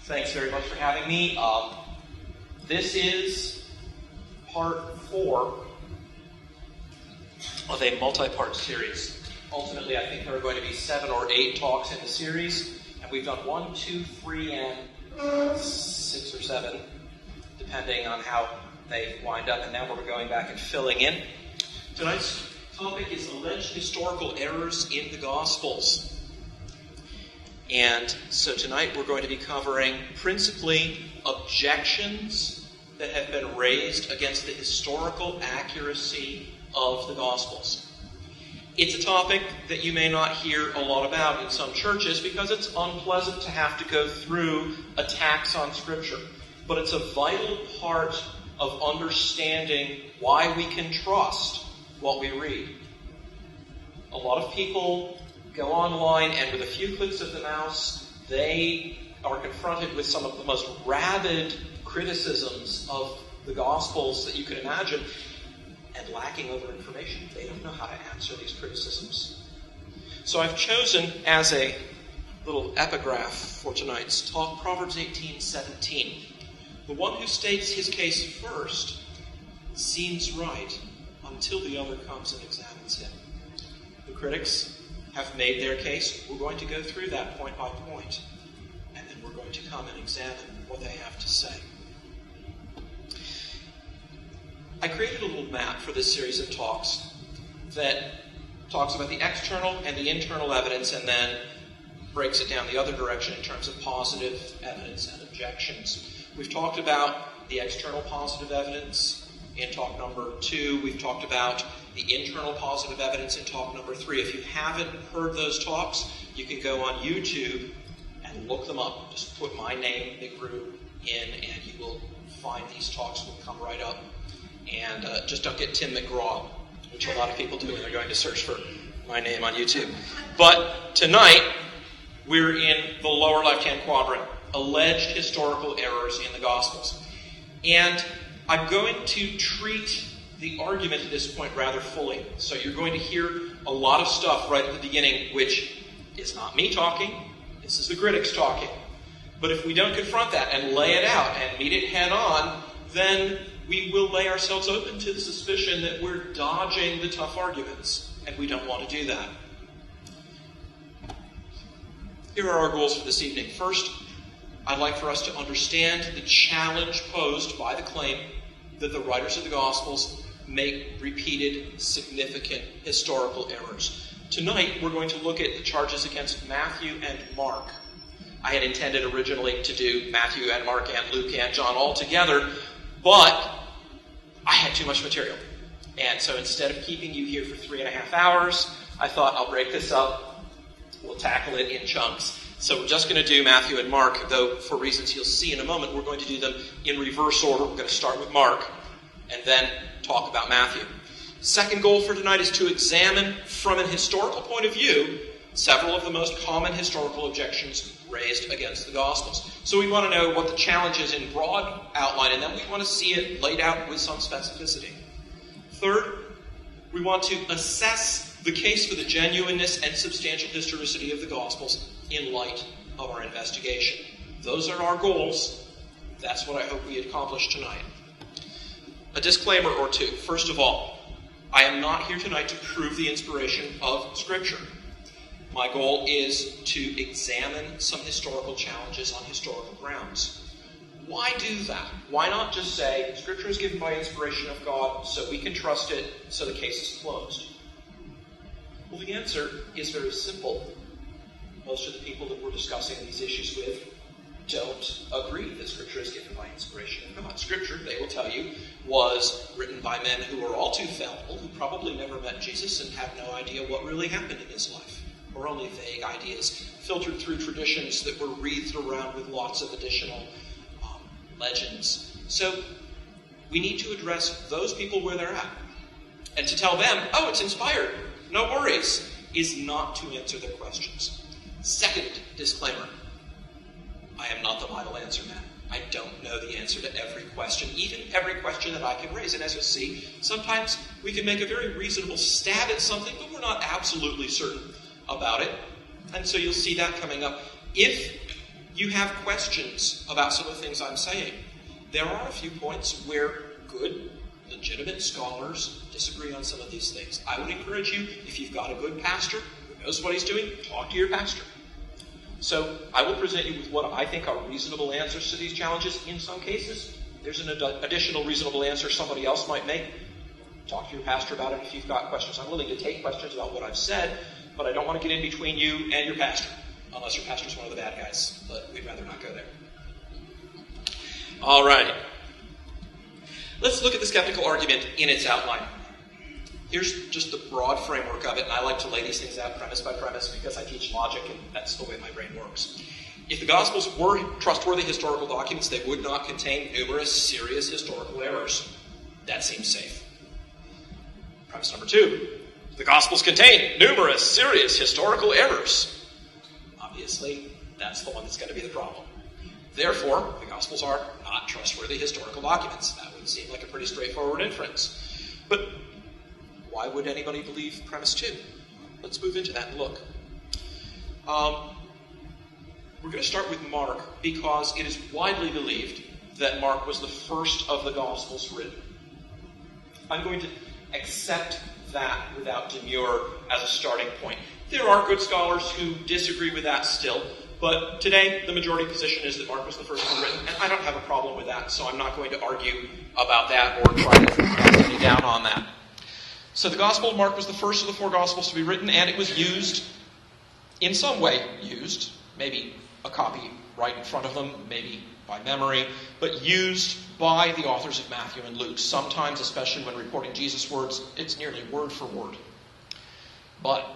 Thanks very much for having me. This is part 4 of a multi-part series. Ultimately, I think there are going to be 7 or 8 talks in the series, and we've done 1, 2, 3, and 6 or 7, depending on how they wind up, and now we're going back and filling in. Tonight's topic is alleged historical errors in the Gospels. And so tonight we're going to be covering principally objections that have been raised against the historical accuracy of the Gospels. It's a topic that you may not hear a lot about in some churches because it's unpleasant to have to go through attacks on Scripture. But it's a vital part of understanding why we can trust what we read. A lot of people go online and with a few clicks of the mouse, they are confronted with some of the most rabid criticisms of the Gospels that you can imagine, and lacking over information. They don't know how to answer these criticisms. So I've chosen as a little epigraph for tonight's talk, Proverbs 18:17. The one who states his case first seems right until the other comes and examines him. The critics have made their case. We're going to go through that point by point, and then we're going to come and examine what they have to say. I created a little map for this series of talks that talks about the external and the internal evidence and then breaks it down the other direction in terms of positive evidence and objections. We've talked about the external positive evidence in talk number 2. We've talked about the internal positive evidence in talk number 3. If you haven't heard those talks, you can go on YouTube and look them up. Just put my name, McGrew, in, and you will find these talks will come right up. And just don't get Tim McGraw, which a lot of people do when they're going to search for my name on YouTube. But tonight, we're in the lower left-hand quadrant, alleged historical errors in the Gospels. And I'm going to treat the argument at this point rather fully. So you're going to hear a lot of stuff right at the beginning, which is not me talking. This is the critics talking. But if we don't confront that and lay it out and meet it head on, then we will lay ourselves open to the suspicion that we're dodging the tough arguments, and we don't want to do that. Here are our goals for this evening. First, I'd like for us to understand the challenge posed by the claim that the writers of the Gospels make repeated, significant historical errors. Tonight, we're going to look at the charges against Matthew and Mark. I had intended originally to do Matthew and Mark and Luke and John all together, but I had too much material. And so instead of keeping you here for 3.5 hours, I thought I'll break this up. We'll tackle it in chunks. So we're just going to do Matthew and Mark, though for reasons you'll see in a moment, we're going to do them in reverse order. We're going to start with Mark and then talk about Matthew. Second goal for tonight is to examine from an historical point of view several of the most common historical objections raised against the Gospels. So we want to know what the challenge is in broad outline, and then we want to see it laid out with some specificity. Third, we want to assess the case for the genuineness and substantial historicity of the Gospels in light of our investigation. Those are our goals. That's what I hope we accomplish tonight. A disclaimer or two. First of all, I am not here tonight to prove the inspiration of Scripture. My goal is to examine some historical challenges on historical grounds. Why do that? Why not just say, Scripture is given by inspiration of God, so we can trust it, so the case is closed? Well, the answer is very simple. Most of the people that we're discussing these issues with don't agree that Scripture is given by inspiration of God. Scripture, they will tell you, was written by men who were all too fallible, who probably never met Jesus and have no idea what really happened in his life. Or only vague ideas filtered through traditions that were wreathed around with lots of additional legends. So we need to address those people where they're at. And to tell them, oh, it's inspired, no worries, is not to answer their questions. Second disclaimer, I am not the Bible answer man. I don't know the answer to every question, even every question that I can raise. And as you'll see, sometimes we can make a very reasonable stab at something, but we're not absolutely certain about it. And so you'll see that coming up. If you have questions about some of the things I'm saying, there are a few points where good, legitimate scholars disagree on some of these things. I would encourage you, if you've got a good pastor who knows what he's doing, talk to your pastor. So I will present you with what I think are reasonable answers to these challenges. In some cases, there's an additional reasonable answer somebody else might make. Talk to your pastor about it if you've got questions. I'm willing to take questions about what I've said, but I don't want to get in between you and your pastor, unless your pastor's one of the bad guys, but we'd rather not go there. All right. Let's look at the skeptical argument in its outline. Here's just the broad framework of it, and I like to lay these things out premise by premise because I teach logic, and that's the way my brain works. If the Gospels were trustworthy historical documents, they would not contain numerous serious historical errors. That seems safe. Premise number 2. The Gospels contain numerous serious historical errors. Obviously, that's the one that's going to be the problem. Therefore, the Gospels are not trustworthy historical documents. That would seem like a pretty straightforward inference. But why would anybody believe premise 2? Let's move into that and look. We're going to start with Mark because it is widely believed that Mark was the first of the Gospels written. I'm going to accept that without demur as a starting point. There are good scholars who disagree with that still, but today the majority position is that Mark was the first one written, and I don't have a problem with that, so I'm not going to argue about that or try to cast any doubt on that. So the Gospel of Mark was the first of the 4 Gospels to be written, and it was used, in some way used, maybe a copy right in front of them, maybe by memory, but used by the authors of Matthew and Luke. Sometimes, especially when reporting Jesus' words, it's nearly word for word. But,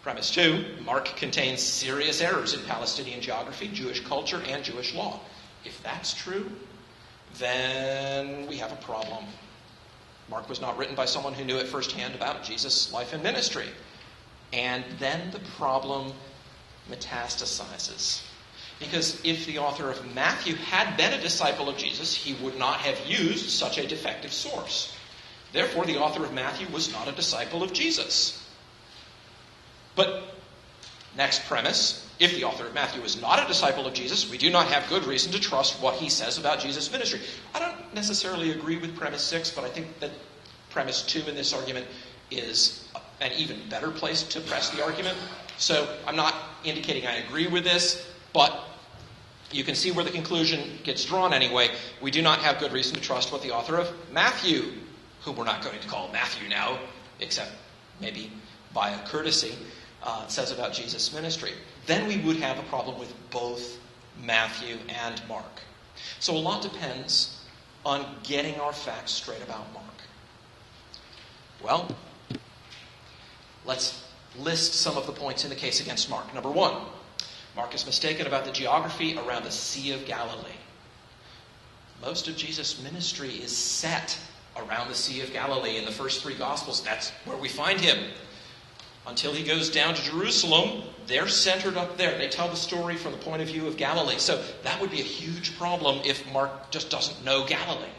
premise 2, Mark contains serious errors in Palestinian geography, Jewish culture, and Jewish law. If that's true, then we have a problem. Mark was not written by someone who knew it firsthand about Jesus' life and ministry. And then the problem metastasizes. Because if the author of Matthew had been a disciple of Jesus, he would not have used such a defective source. Therefore, the author of Matthew was not a disciple of Jesus. But, next premise, if the author of Matthew is not a disciple of Jesus, we do not have good reason to trust what he says about Jesus' ministry. I don't necessarily agree with premise 6, but I think that premise 2 in this argument is an even better place to press the argument. So I'm not indicating I agree with this, but you can see where the conclusion gets drawn anyway. We do not have good reason to trust what the author of Matthew, whom we're not going to call Matthew now, except maybe by a courtesy, says about Jesus' ministry. Then we would have a problem with both Matthew and Mark. So a lot depends on getting our facts straight about Mark. Well, let's list some of the points in the case against Mark. Number 1, Mark is mistaken about the geography around the Sea of Galilee. Most of Jesus' ministry is set around the Sea of Galilee in the first 3 Gospels. That's where we find him. Until he goes down to Jerusalem, they're centered up there. They tell the story from the point of view of Galilee. So that would be a huge problem if Mark just doesn't know Galilee.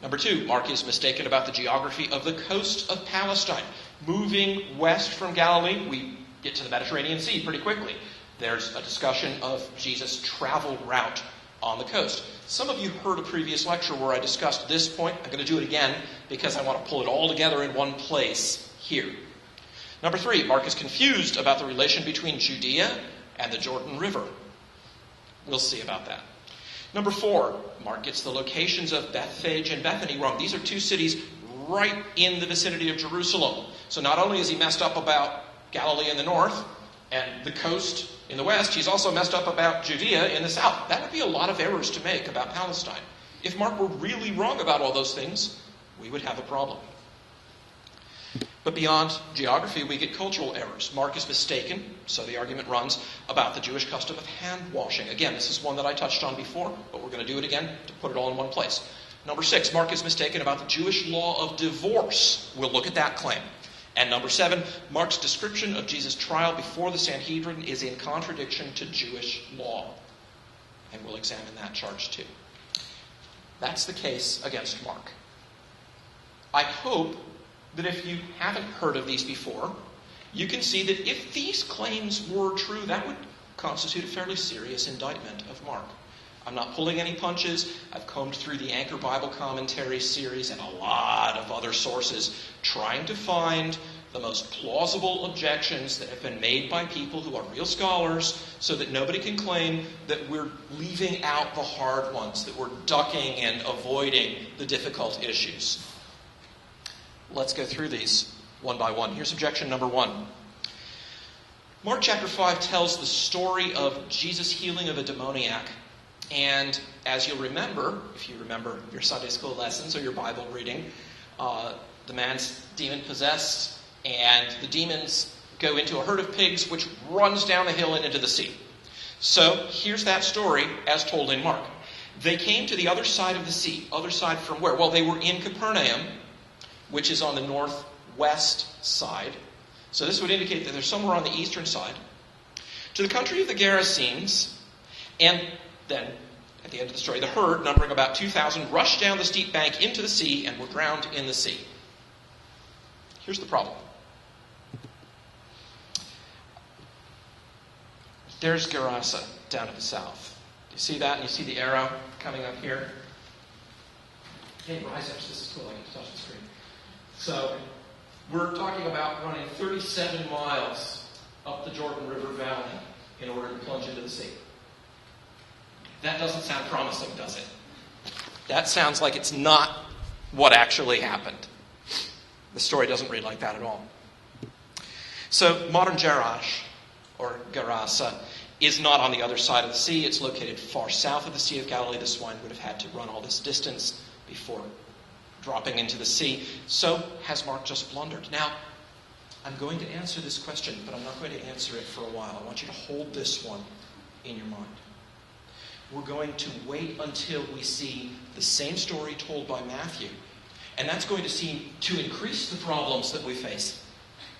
Number 2, Mark is mistaken about the geography of the coast of Palestine. Moving west from Galilee, we get to the Mediterranean Sea pretty quickly. There's a discussion of Jesus' travel route on the coast. Some of you heard a previous lecture where I discussed this point. I'm going to do it again because I want to pull it all together in one place here. Number 3, Mark is confused about the relation between Judea and the Jordan River. We'll see about that. Number 4, Mark gets the locations of Bethphage and Bethany wrong. These are 2 cities right in the vicinity of Jerusalem. So not only is he messed up about Galilee in the north and the coast in the west, he's also messed up about Judea in the south. That would be a lot of errors to make about Palestine. If Mark were really wrong about all those things, we would have a problem. But beyond geography, we get cultural errors. Mark is mistaken, so the argument runs, about the Jewish custom of hand washing. Again, this is one that I touched on before, but we're going to do it again to put it all in one place. Number 6, Mark is mistaken about the Jewish law of divorce. We'll look at that claim. And number 7, Mark's description of Jesus' trial before the Sanhedrin is in contradiction to Jewish law. And we'll examine that charge too. That's the case against Mark. I hope that if you haven't heard of these before, you can see that if these claims were true, that would constitute a fairly serious indictment of Mark. I'm not pulling any punches. I've combed through the Anchor Bible Commentary series and a lot of other sources trying to find the most plausible objections that have been made by people who are real scholars so that nobody can claim that we're leaving out the hard ones, that we're ducking and avoiding the difficult issues. Let's go through these one by one. Here's objection number 1. Mark chapter 5 tells the story of Jesus' healing of a demoniac. And as you'll remember, if you remember your Sunday school lessons or your Bible reading, the man's demon-possessed, and the demons go into a herd of pigs, which runs down the hill and into the sea. So here's that story as told in Mark. They came to the other side of the sea. Other side from where? Well, they were in Capernaum, which is on the northwest side. So this would indicate that they're somewhere on the eastern side. To the country of the Gadarenes, and then, at the end of the story, the herd, numbering about 2,000, rushed down the steep bank into the sea and were drowned in the sea. Here's the problem. There's Gerasa down to the south. You see that? And you see the arrow coming up here? Hey, rise up. This is cool. I get to touch the screen. So, we're talking about running 37 miles up the Jordan River Valley in order to plunge into the sea. That doesn't sound promising, does it? That sounds like it's not what actually happened. The story doesn't read like that at all. So modern Jerash, or Gerasa, is not on the other side of the sea. It's located far south of the Sea of Galilee. The swine would have had to run all this distance before dropping into the sea. So has Mark just blundered? Now, I'm going to answer this question, but I'm not going to answer it for a while. I want you to hold this one in your mind. We're going to wait until we see the same story told by Matthew. And that's going to seem to increase the problems that we face.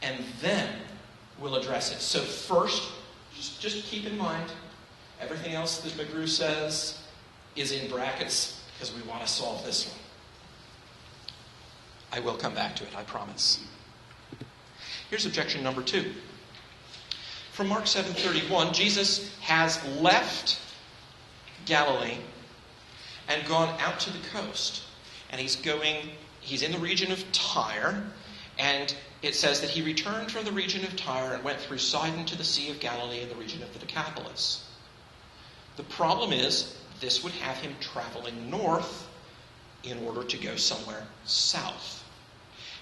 And then we'll address it. So first, just keep in mind, everything else that McGrew says is in brackets because we want to solve this one. I will come back to it, I promise. Here's objection number 2. From Mark 7:31, Jesus has left Galilee and gone out to the coast. And he's in the region of Tyre, and it says that he returned from the region of Tyre and went through Sidon to the Sea of Galilee in the region of the Decapolis. The problem is, this would have him traveling north in order to go somewhere south.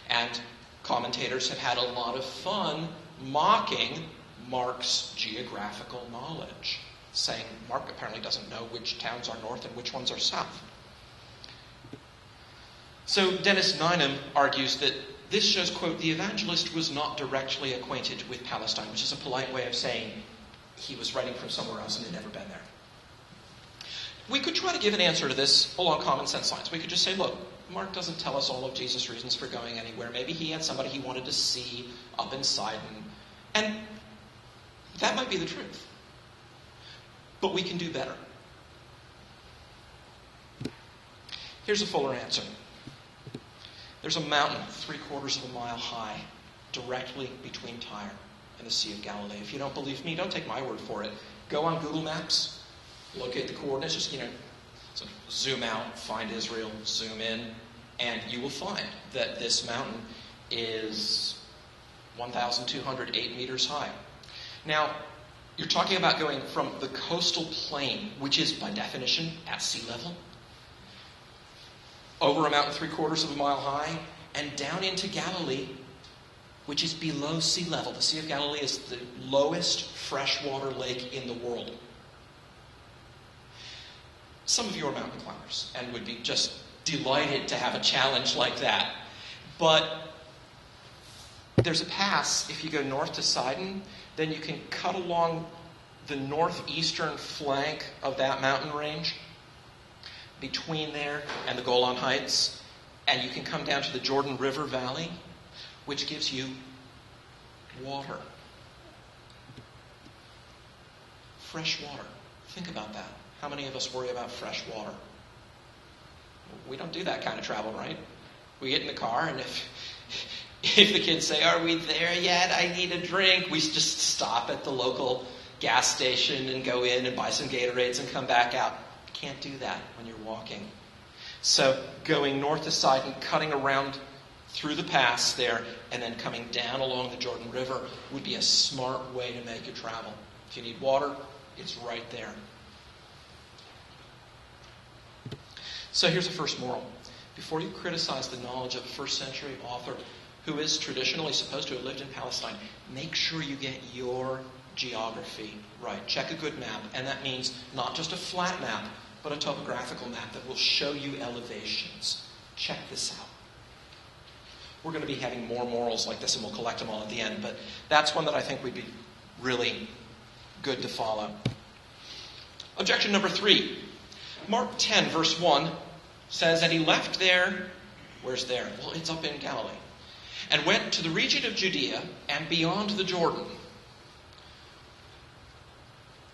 And commentators have had a lot of fun mocking Mark's geographical knowledge, saying Mark apparently doesn't know which towns are north and which ones are south. So Dennis Nynam argues that this shows, quote, the evangelist was not directly acquainted with Palestine, which is a polite way of saying he was writing from somewhere else and had never been there. We could try to give an answer to this along common sense lines. We could just say, look, Mark doesn't tell us all of Jesus' reasons for going anywhere. Maybe he had somebody he wanted to see up in Sidon. And that might be the truth. But we can do better. Here's a fuller answer. There's a mountain 3/4 of a mile high directly between Tyre and the Sea of Galilee. If you don't believe me, don't take my word for it. Go on Google Maps, locate the coordinates, just, so zoom out, find Israel, zoom in, and you will find that this mountain is 1,208 meters high. Now, you're talking about going from the coastal plain, which is by definition at sea level, over a mountain 3/4 of a mile high, and down into Galilee, which is below sea level. The Sea of Galilee is the lowest freshwater lake in the world. Some of you are mountain climbers and would be just delighted to have a challenge like that. But there's a pass. If you go north to Sidon, then you can cut along the northeastern flank of that mountain range between there and the Golan Heights, and you can come down to the Jordan River Valley, which gives you water. Fresh water. Think about that. How many of us worry about fresh water? We don't do that kind of travel, right? We get in the car, and if If the kids say, "Are we there yet? I need a drink," we just stop at the local gas station and go in and buy some Gadarenes and come back out. You can't do that when you're walking. So going north to side and cutting around through the pass there and then coming down along the Jordan River would be a smart way to make your travel. If you need water, it's right there. So here's the first moral. Before you criticize the knowledge of a first century author who is traditionally supposed to have lived in Palestine, make sure you get your geography right. Check a good map, and that means not just a flat map, but a topographical map that will show you elevations. Check this out. We're going to be having more morals like this, and we'll collect them all at the end, but that's one that I think would be really good to follow. Objection number 3. Mark 10, verse 1 says that he left there. Where's there? Well, it's up in Galilee. And went to the region of Judea and beyond the Jordan.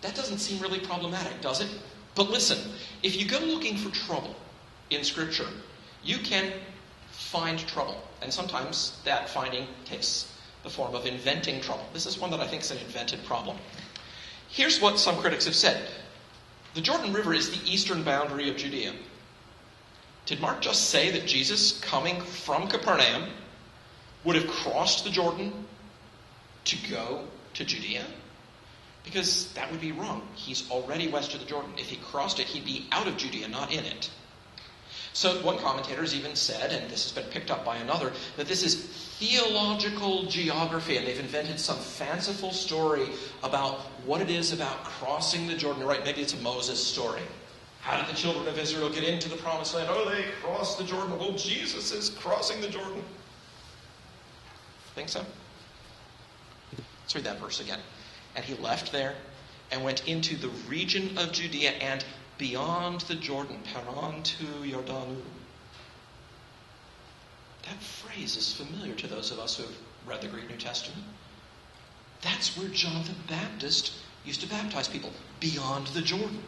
That doesn't seem really problematic, does it? But listen, if you go looking for trouble in Scripture, you can find trouble. And sometimes that finding takes the form of inventing trouble. This is one that I think is an invented problem. Here's what some critics have said. The Jordan River is the eastern boundary of Judea. Did Mark just say that Jesus, coming from Capernaum, would have crossed the Jordan to go to Judea? Because that would be wrong. He's already west of the Jordan. If he crossed it, he'd be out of Judea, not in it. So one commentator has even said, and this has been picked up by another, that this is theological geography, and they've invented some fanciful story about what it is about crossing the Jordan. Right, maybe it's a Moses story. How did the children of Israel get into the promised land? Oh, they crossed the Jordan. Well, Jesus is crossing the Jordan. Think so? Let's read that verse again. And he left there and went into the region of Judea and beyond the Jordan, paran tu Jordanu. That phrase is familiar to those of us who have read the Greek New Testament. That's where John the Baptist used to baptize people, beyond the Jordan.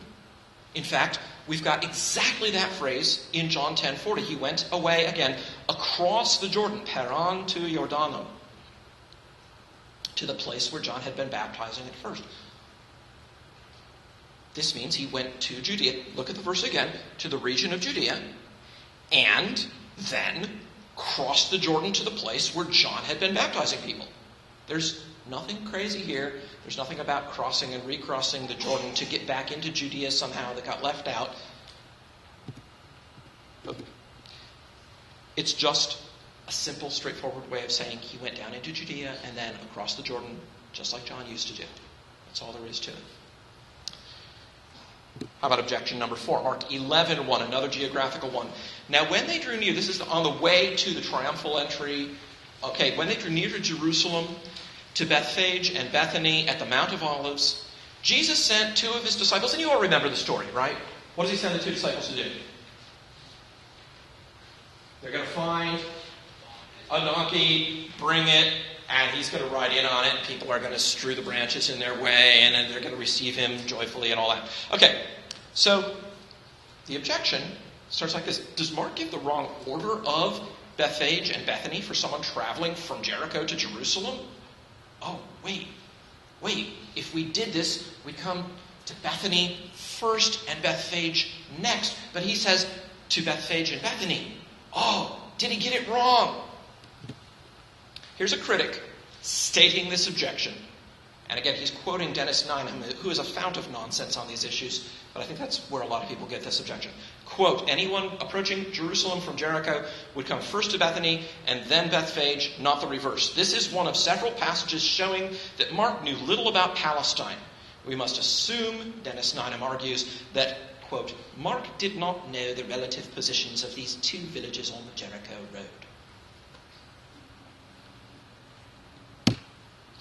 In fact, we've got exactly that phrase in John 10:40. He went away again across the Jordan, paran tu Jordanu, to the place where John had been baptizing at first. This means he went to Judea, look at the verse again, to the region of Judea, and then crossed the Jordan to the place where John had been baptizing people. There's nothing crazy here. There's nothing about crossing and recrossing the Jordan to get back into Judea somehow that got left out. It's just a simple, straightforward way of saying he went down into Judea and then across the Jordan, just like John used to do. That's all there is to it. How about objection number 4? Mark 11:1, another geographical one. Now when they drew near, this is on the way to the triumphal entry. Okay, when they drew near to Jerusalem, to Bethphage and Bethany at the Mount of Olives, Jesus sent 2 of his disciples, and you all remember the story, right? What does he send the 2 disciples to do? They're going to find a donkey, bring it, and he's going to ride in on it. People are going to strew the branches in their way, and then they're going to receive him joyfully and all that. Okay, so the objection starts like this. Does Mark give the wrong order of Bethphage and Bethany for someone traveling from Jericho to Jerusalem? Oh, wait. If we did this, we'd come to Bethany first and Bethphage next. But he says to Bethphage and Bethany. Oh, did he get it wrong? Here's a critic stating this objection. And again, he's quoting Dennis Nynham, who is a fount of nonsense on these issues. But I think that's where a lot of people get this objection. Quote, anyone approaching Jerusalem from Jericho would come first to Bethany and then Bethphage, not the reverse. This is one of several passages showing that Mark knew little about Palestine. We must assume, Dennis Nynham argues, that, quote, Mark did not know the relative positions of these 2 villages on the Jericho road.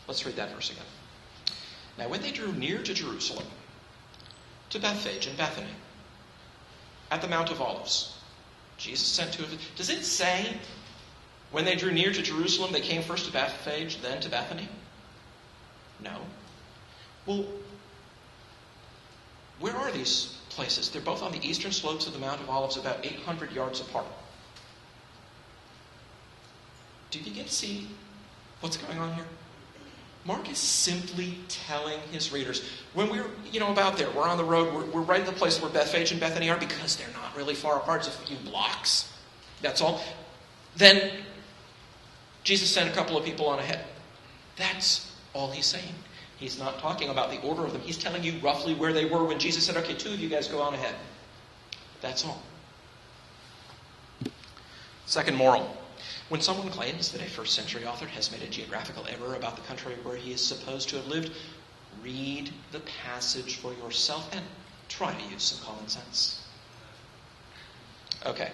Let's read that verse again. Now, when they drew near to Jerusalem, to Bethphage and Bethany, at the Mount of Olives, Jesus sent 2 of them. Does it say when they drew near to Jerusalem, they came first to Bethphage, then to Bethany? No. Well, where are these places? They're both on the eastern slopes of the Mount of Olives, about 800 yards apart. Do you begin to see what's going on here? Mark is simply telling his readers, when we're, about there, we're on the road, we're right at the place where Bethphage and Bethany are, because they're not really far apart, it's a few blocks. That's all. Then Jesus sent a couple of people on ahead. That's all he's saying. He's not talking about the order of them. He's telling you roughly where they were when Jesus said, okay, 2 of you guys go on ahead. That's all. Second moral. When someone claims that a first century author has made a geographical error about the country where he is supposed to have lived, read the passage for yourself and try to use some common sense. Okay.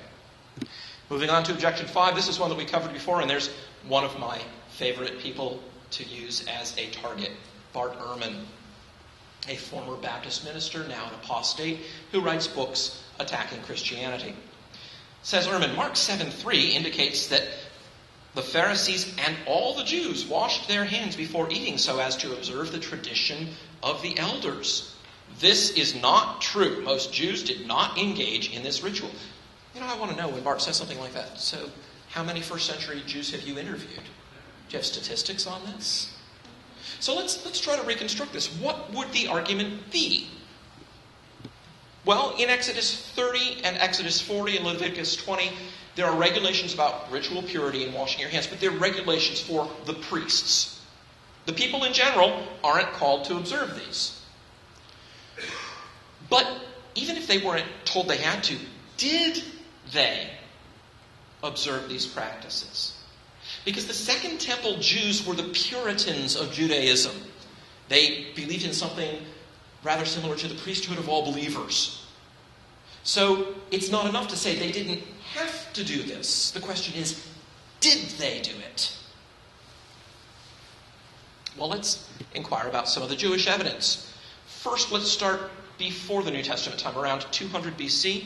Moving on to Objection 5. This is one that we covered before, and there's one of my favorite people to use as a target. Bart Ehrman, a former Baptist minister, now an apostate, who writes books attacking Christianity. Says Ehrman, Mark 7:3 indicates that the Pharisees and all the Jews washed their hands before eating so as to observe the tradition of the elders. This is not true. Most Jews did not engage in this ritual. I want to know when Mark says something like that. So, how many first century Jews have you interviewed? Do you have statistics on this? So let's try to reconstruct this. What would the argument be? Well, in Exodus 30 and Exodus 40 and Leviticus 20, there are regulations about ritual purity and washing your hands, but they're regulations for the priests. The people in general aren't called to observe these. But even if they weren't told they had to, did they observe these practices? Because the Second Temple Jews were the Puritans of Judaism. They believed in something rather similar to the priesthood of all believers. So it's not enough to say they didn't have to do this. The question is, did they do it? Well, let's inquire about some of the Jewish evidence. First, let's start before the New Testament time, around 200 BC.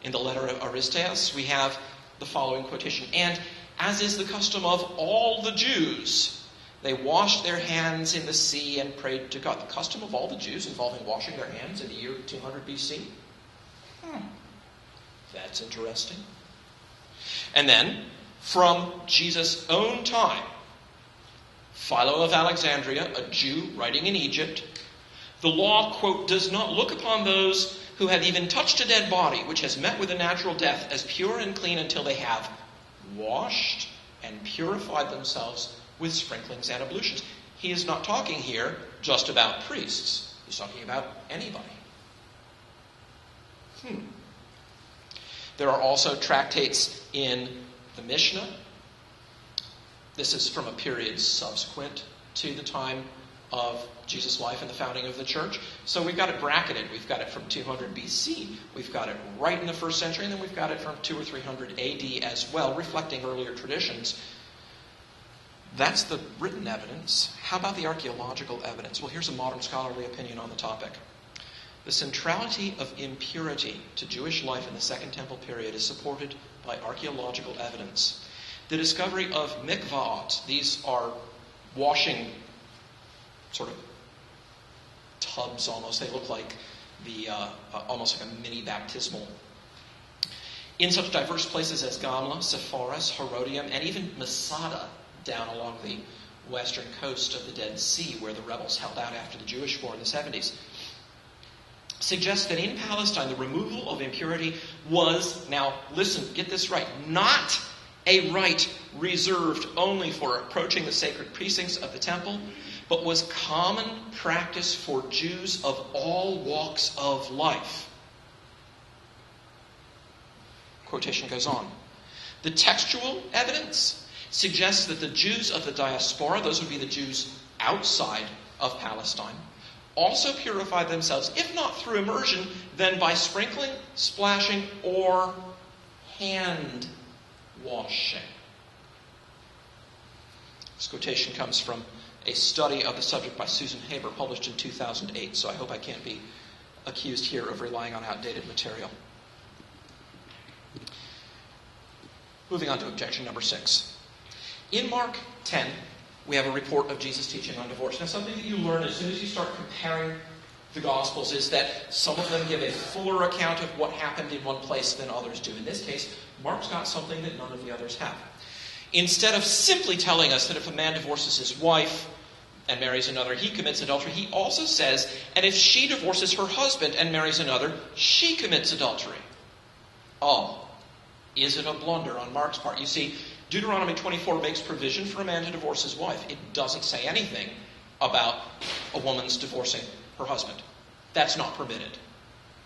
In the letter of Aristeas, we have the following quotation. And as is the custom of all the Jews, they washed their hands in the sea and prayed to God. The custom of all the Jews involving washing their hands in the year 200 BC? That's interesting. And then, from Jesus' own time, Philo of Alexandria, a Jew writing in Egypt, the law, quote, does not look upon those who have even touched a dead body, which has met with a natural death, as pure and clean until they have washed and purified themselves with sprinklings and ablutions. He is not talking here just about priests. He's talking about anybody. There are also tractates in the Mishnah. This is from a period subsequent to the time of Jesus' life and the founding of the church. So we've got it bracketed. We've got it from 200 BC. We've got it right in the first century. And then we've got it from 200 or 300 AD as well, reflecting earlier traditions. That's the written evidence. How about the archaeological evidence? Well, here's a modern scholarly opinion on the topic. The centrality of impurity to Jewish life in the Second Temple period is supported by archaeological evidence. The discovery of mikvaot, these are washing sort of tubs almost. They look like almost like a mini baptismal. In such diverse places as Gamla, Sepphoris, Herodium, and even Masada, down along the western coast of the Dead Sea, where the rebels held out after the Jewish war in the 70s, suggests that in Palestine the removal of impurity was, now listen, get this right, not a rite reserved only for approaching the sacred precincts of the temple, but was common practice for Jews of all walks of life. Quotation goes on. The textual evidence suggests that the Jews of the diaspora, those would be the Jews outside of Palestine, also purified themselves, if not through immersion, then by sprinkling, splashing, or hand washing. This quotation comes from a study of the subject by Susan Haber, published in 2008, so I hope I can't be accused here of relying on outdated material. Moving on to objection number 6. In Mark 10, we have a report of Jesus' teaching on divorce. Now, something that you learn as soon as you start comparing the Gospels is that some of them give a fuller account of what happened in one place than others do. In this case, Mark's got something that none of the others have. instead of simply telling us that if a man divorces his wife and marries another, he commits adultery, he also says, and if she divorces her husband and marries another, she commits adultery. Oh, is it a blunder on Mark's part? You see, Deuteronomy 24 makes provision for a man to divorce his wife. It doesn't say anything about a woman's divorcing her husband. That's not permitted.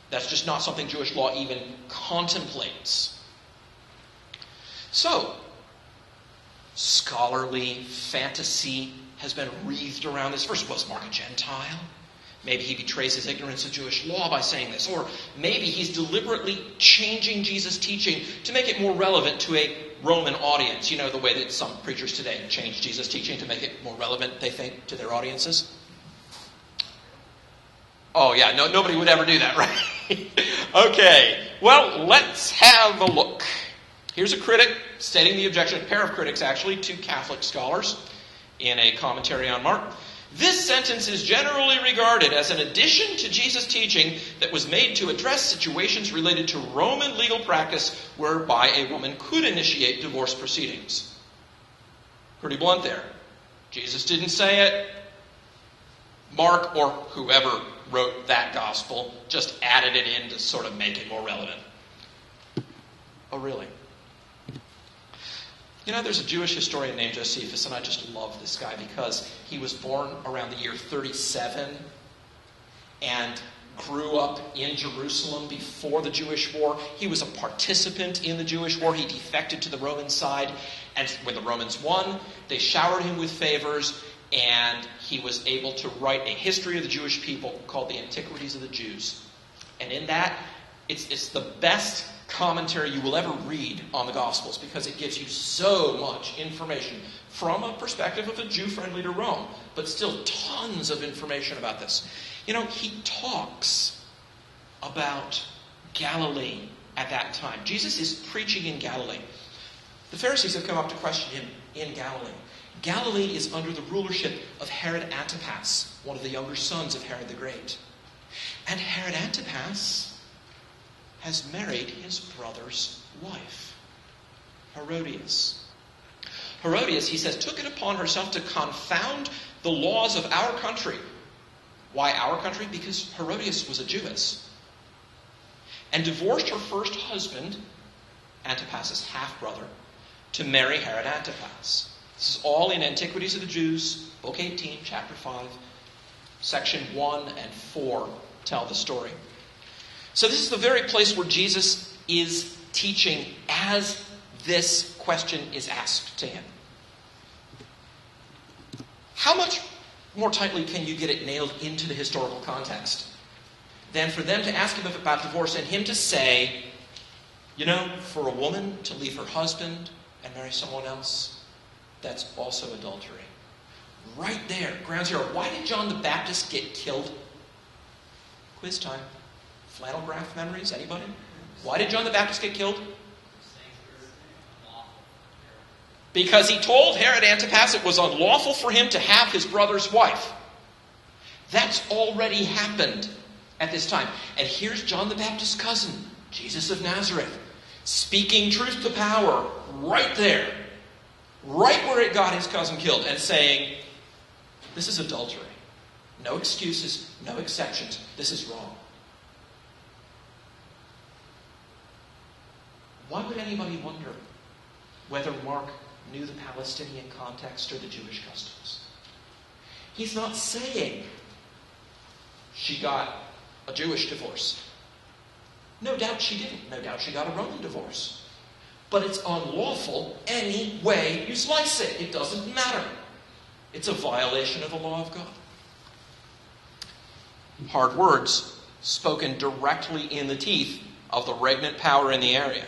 That's just not something Jewish law even contemplates. So, scholarly fantasy has been wreathed around this verse. Was Mark a Gentile? Maybe he betrays his ignorance of Jewish law by saying this. Or maybe he's deliberately changing Jesus' teaching to make it more relevant to a Roman audience. You know, the way that some preachers today change Jesus' teaching to make it more relevant, they think, to their audiences. Oh, yeah, nobody would ever do that, right? Okay, well, let's have a look. Here's a critic stating the objection, a pair of critics actually, to Catholic scholars in a commentary on Mark. This sentence is generally regarded as an addition to Jesus' teaching that was made to address situations related to Roman legal practice whereby a woman could initiate divorce proceedings. Pretty blunt there. Jesus didn't say it. Mark, or whoever wrote that gospel, just added it in to sort of make it more relevant. Oh, really? You know, there's a Jewish historian named Josephus, and I just love this guy because he was born around the year 37 and grew up in Jerusalem before the Jewish war. He was a participant in the Jewish war. He defected to the Roman side, and when the Romans won, they showered him with favors, and he was able to write a history of the Jewish people called the Antiquities of the Jews. And in that, it's the best commentary you will ever read on the Gospels because it gives you so much information from a perspective of a Jew friendly to Rome, but still tons of information about this. You know, he talks about Galilee at that time. Jesus is preaching in Galilee. The Pharisees have come up to question him in Galilee. Galilee is under the rulership of Herod Antipas, one of the younger sons of Herod the Great. And Herod Antipas has married his brother's wife, Herodias. Herodias, he says, took it upon herself to confound the laws of our country. Why our country? Because Herodias was a Jewess. And divorced her first husband, Antipas' half-brother, to marry Herod Antipas. This is all in Antiquities of the Jews, Book 18, Chapter 5. Section 1 and 4 tell the story. So this is the very place where Jesus is teaching as this question is asked to him. How much more tightly can you get it nailed into the historical context than for them to ask him about divorce and him to say, you know, for a woman to leave her husband and marry someone else, that's also adultery. Right there, ground zero. Why did John the Baptist get killed? Quiz time. Flannel graph memories? Anybody? Why did John the Baptist get killed? Because he told Herod Antipas it was unlawful for him to have his brother's wife. That's already happened at this time. And here's John the Baptist's cousin, Jesus of Nazareth, speaking truth to power right there, right where it got his cousin killed, and saying, this is adultery. No excuses, no exceptions. This is wrong. Why would anybody wonder whether Mark knew the Palestinian context or the Jewish customs? He's not saying she got a Jewish divorce. No doubt she didn't. No doubt she got a Roman divorce. But it's unlawful any way you slice it. It doesn't matter. It's a violation of the law of God. Hard words spoken directly in the teeth of the regnant power in the area.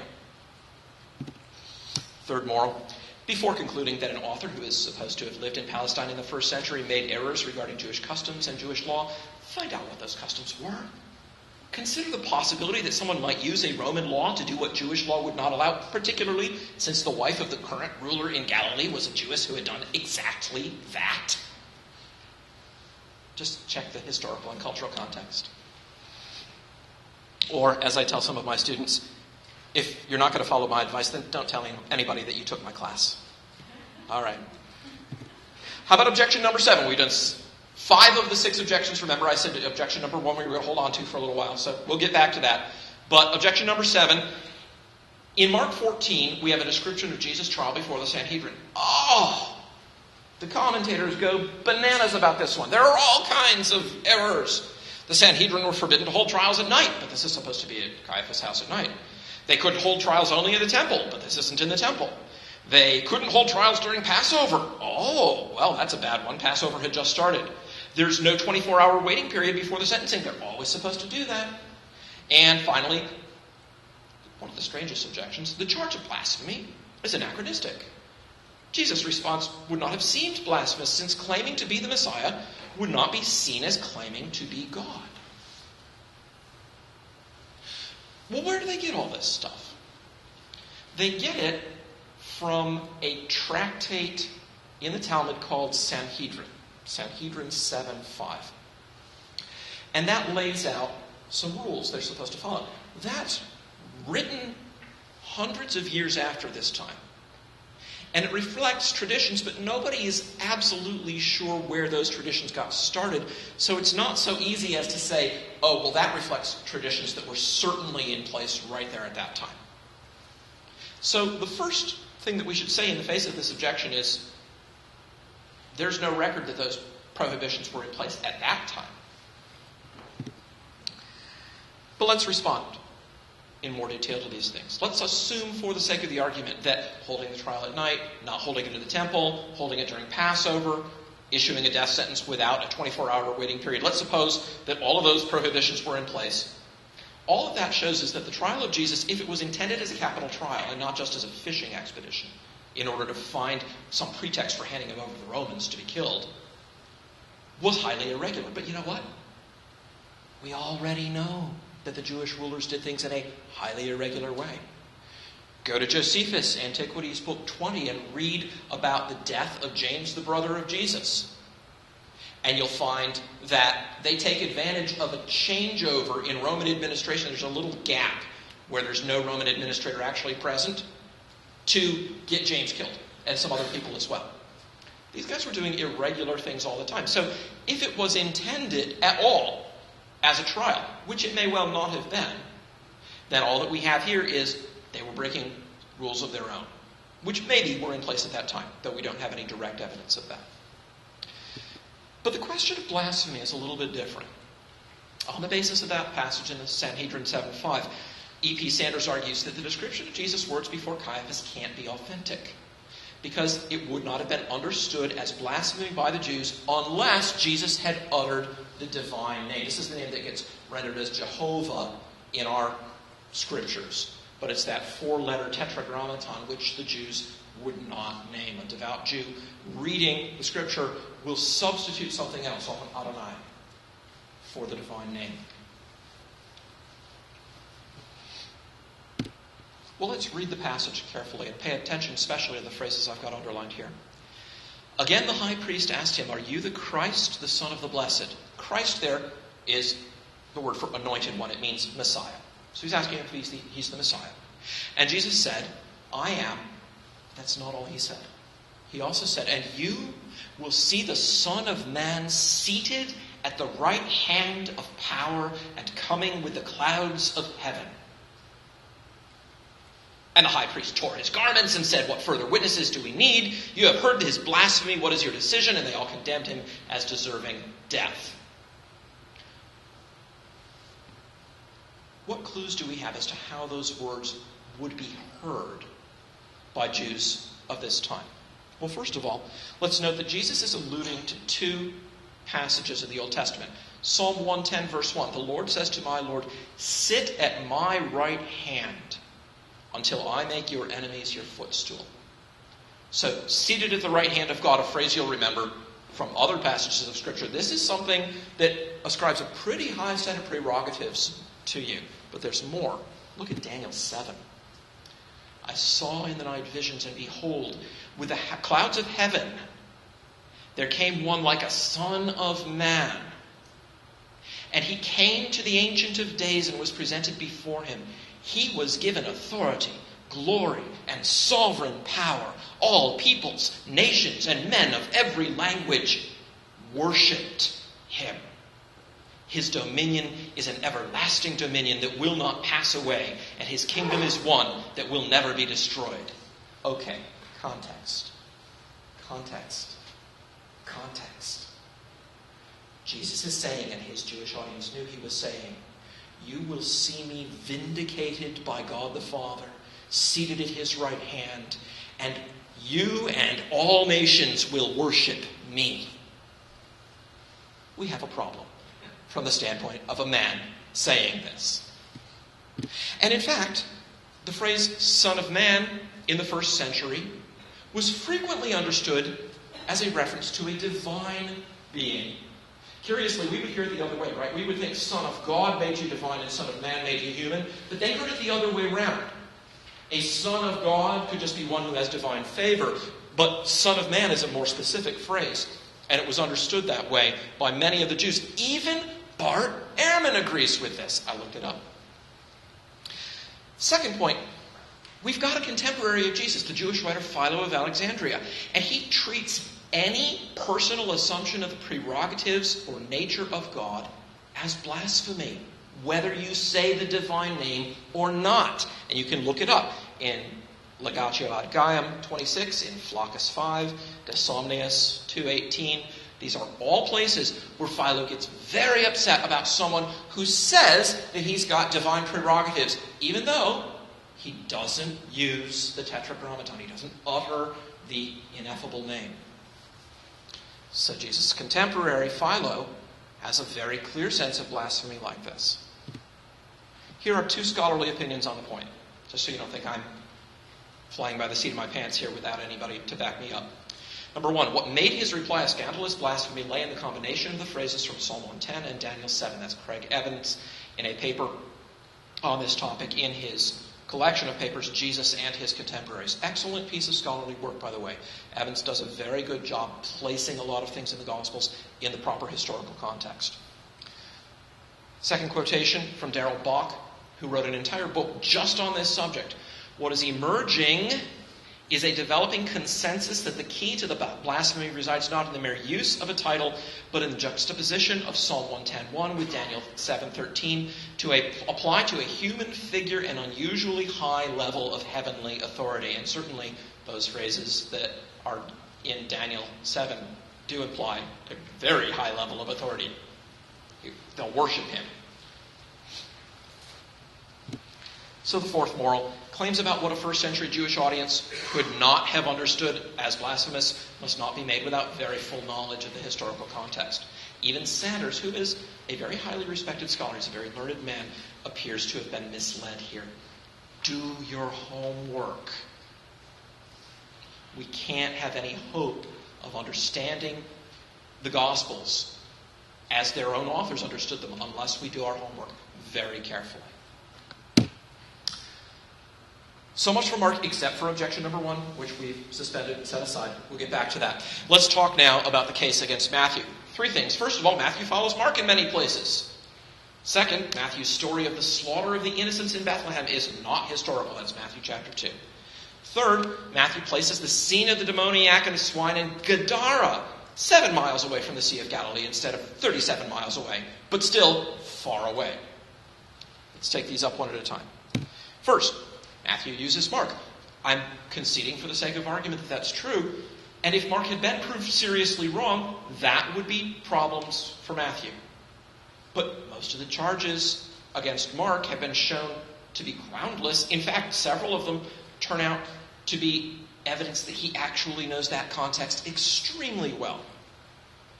Third moral. Before concluding that an author who is supposed to have lived in Palestine in the first century made errors regarding Jewish customs and Jewish law, find out what those customs were. Consider the possibility that someone might use a Roman law to do what Jewish law would not allow, particularly since the wife of the current ruler in Galilee was a Jewess who had done exactly that. Just check the historical and cultural context. Or, as I tell some of my students, if you're not going to follow my advice, then don't tell anybody that you took my class. All right. How about objection number 7? We've done 5 of the 6 objections. Remember, I said objection number 1 we were going to hold on to for a little while, so we'll get back to that. But objection number 7, in Mark 14, we have a description of Jesus' trial before the Sanhedrin. Oh! The commentators go bananas about this one. There are all kinds of errors. The Sanhedrin were forbidden to hold trials at night, but this is supposed to be at Caiaphas' house at night. They could hold trials only in the temple, but this isn't in the temple. They couldn't hold trials during Passover. Oh, well, that's a bad one. Passover had just started. There's no 24-hour waiting period before the sentencing. They're always supposed to do that. And finally, one of the strangest objections, the charge of blasphemy is anachronistic. Jesus' response would not have seemed blasphemous, since claiming to be the Messiah would not be seen as claiming to be God. Well, where do they get all this stuff? They get it from a tractate in the Talmud called Sanhedrin. Sanhedrin 7:5. And that lays out some rules they're supposed to follow. That's written hundreds of years after this time. And it reflects traditions, but nobody is absolutely sure where those traditions got started. So it's not so easy as to say, oh, well, that reflects traditions that were certainly in place right there at that time. So the first thing that we should say in the face of this objection is there's no record that those prohibitions were in place at that time. But let's respond in more detail to these things. Let's assume, for the sake of the argument, that holding the trial at night, not holding it in the temple, holding it during Passover, issuing a death sentence without a 24-hour waiting period, let's suppose that all of those prohibitions were in place. All of that shows us that the trial of Jesus, if it was intended as a capital trial and not just as a fishing expedition in order to find some pretext for handing him over to the Romans to be killed, was highly irregular. But you know what? We already know that the Jewish rulers did things in a highly irregular way. Go to Josephus, Antiquities, Book 20, and read about the death of James, the brother of Jesus. And you'll find that they take advantage of a changeover in Roman administration. There's a little gap where there's no Roman administrator actually present to get James killed, and some other people as well. These guys were doing irregular things all the time. So if it was intended at all as a trial, which it may well not have been, then all that we have here is they were breaking rules of their own, which maybe were in place at that time, though we don't have any direct evidence of that. But the question of blasphemy is a little bit different. On the basis of that passage in the Sanhedrin 7:5, E.P. Sanders argues that the description of Jesus' words before Caiaphas can't be authentic, because it would not have been understood as blasphemy by the Jews unless Jesus had uttered the divine name. This is the name that gets rendered as Jehovah in our scriptures. But it's that 4-letter tetragrammaton which the Jews would not name. A devout Jew reading the scripture will substitute something else, often Adonai, for the divine name. Well, let's read the passage carefully and pay attention especially to the phrases I've got underlined here. Again, the high priest asked him, "Are you the Christ, the Son of the Blessed?" Christ there is the word for anointed one. It means Messiah. So he's asking if he's the Messiah. And Jesus said, "I am." That's not all he said. He also said, "And you will see the Son of Man seated at the right hand of power and coming with the clouds of heaven." And the high priest tore his garments and said, "What further witnesses do we need? You have heard his blasphemy. What is your decision?" And they all condemned him as deserving death. What clues do we have as to how those words would be heard by Jews of this time? Well, first of all, let's note that Jesus is alluding to 2 passages of the Old Testament. Psalm 110, verse 1, "The Lord says to my Lord, sit at my right hand until I make your enemies your footstool." So, seated at the right hand of God, a phrase you'll remember from other passages of Scripture. This is something that ascribes a pretty high set of prerogatives to you. But there's more. Look at Daniel 7. "I saw in the night visions, and behold, with the clouds of heaven, there came one like a son of man. And he came to the Ancient of Days and was presented before him. He was given authority, glory, and sovereign power. All peoples, nations, and men of every language worshipped him. His dominion is an everlasting dominion that will not pass away, and his kingdom is one that will never be destroyed. Okay, context. Jesus is saying, and his Jewish audience knew he was saying, you will see me vindicated by God the Father, seated at his right hand, and you and all nations will worship me. We have a problem from the standpoint of a man saying this. And in fact, the phrase Son of Man in the first century was frequently understood as a reference to a divine being. Curiously, we would hear it the other way, right? We would think Son of God made you divine and Son of Man made you human, but they heard it the other way around. A Son of God could just be one who has divine favor, but Son of Man is a more specific phrase, and it was understood that way by many of the Jews. Even Bart Ehrman agrees with this. I looked it up. Second point, we've got a contemporary of Jesus, the Jewish writer Philo of Alexandria, and he treats any personal assumption of the prerogatives or nature of God as blasphemy, whether you say the divine name or not. And you can look it up in Legatio ad Gaiam 26, in Flaccus 5, De Somniis 2:18. These are all places where Philo gets very upset about someone who says that he's got divine prerogatives, even though he doesn't use the tetragrammaton. He doesn't utter the ineffable name. So Jesus' contemporary, Philo, has a very clear sense of blasphemy like this. Here are two scholarly opinions on the point, just so you don't think I'm flying by the seat of my pants here without anybody to back me up. Number one, what made his reply a scandalous blasphemy lay in the combination of the phrases from Psalm 110 and Daniel 7. That's Craig Evans in a paper on this topic in his collection of papers, Jesus and His Contemporaries. Excellent piece of scholarly work, by the way. Evans does a very good job placing a lot of things in the Gospels in the proper historical context. Second quotation from Darrell Bach, who wrote an entire book just on this subject. What is emerging is a developing consensus that the key to the blasphemy resides not in the mere use of a title, but in the juxtaposition of Psalm 110:1 with Daniel 7:13 to apply to a human figure an unusually high level of heavenly authority. And certainly those phrases that are in Daniel 7 do imply a very high level of authority. They'll worship him. So the fourth moral, claims about what a first century Jewish audience could not have understood as blasphemous must not be made without very full knowledge of the historical context. Even Sanders, who is a very highly respected scholar, he's a very learned man, appears to have been misled here. Do your homework. We can't have any hope of understanding the Gospels as their own authors understood them unless we do our homework very carefully. So much for Mark, except for objection number 1, which we've suspended and set aside. We'll get back to that. Let's talk now about the case against Matthew. 3 things. First of all, Matthew follows Mark in many places. Second, Matthew's story of the slaughter of the innocents in Bethlehem is not historical. That's Matthew chapter 2. Third, Matthew places the scene of the demoniac and the swine in Gadara, 7 miles away from the Sea of Galilee instead of 37 miles away, but still far away. Let's take these up one at a time. First, Matthew uses Mark. I'm conceding for the sake of argument that that's true. And if Mark had been proved seriously wrong, that would be problems for Matthew. But most of the charges against Mark have been shown to be groundless. In fact, several of them turn out to be evidence that he actually knows that context extremely well.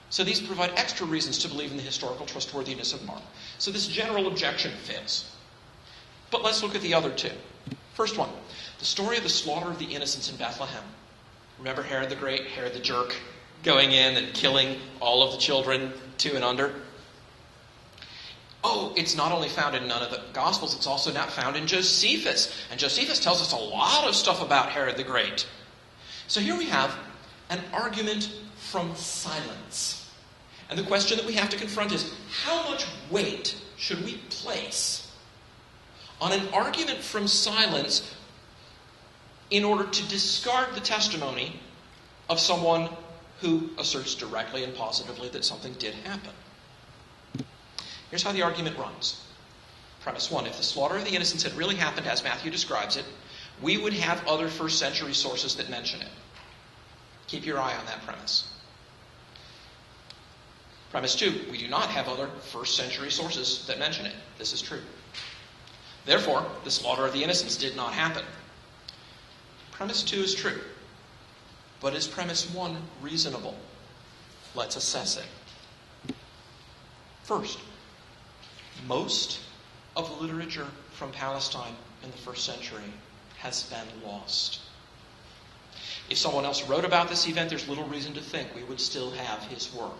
So these provide extra reasons to believe in the historical trustworthiness of Mark. So this general objection fails. But let's look at the other 2. First one, the story of the slaughter of the innocents in Bethlehem. Remember Herod the Great, Herod the Jerk, going in and killing all of the children 2 and under? Oh, it's not only found in none of the Gospels, it's also not found in Josephus. And Josephus tells us a lot of stuff about Herod the Great. So here we have an argument from silence. And the question that we have to confront is, how much weight should we place on an argument from silence in order to discard the testimony of someone who asserts directly and positively that something did happen. Here's how the argument runs. Premise 1, if the slaughter of the innocents had really happened as Matthew describes it, we would have other first century sources that mention it. Keep your eye on that premise. Premise 2, we do not have other first century sources that mention it. This is true. Therefore, the slaughter of the innocents did not happen. Premise 2 is true. But is premise 1 reasonable? Let's assess it. First, most of the literature from Palestine in the first century has been lost. If someone else wrote about this event, there's little reason to think we would still have his work.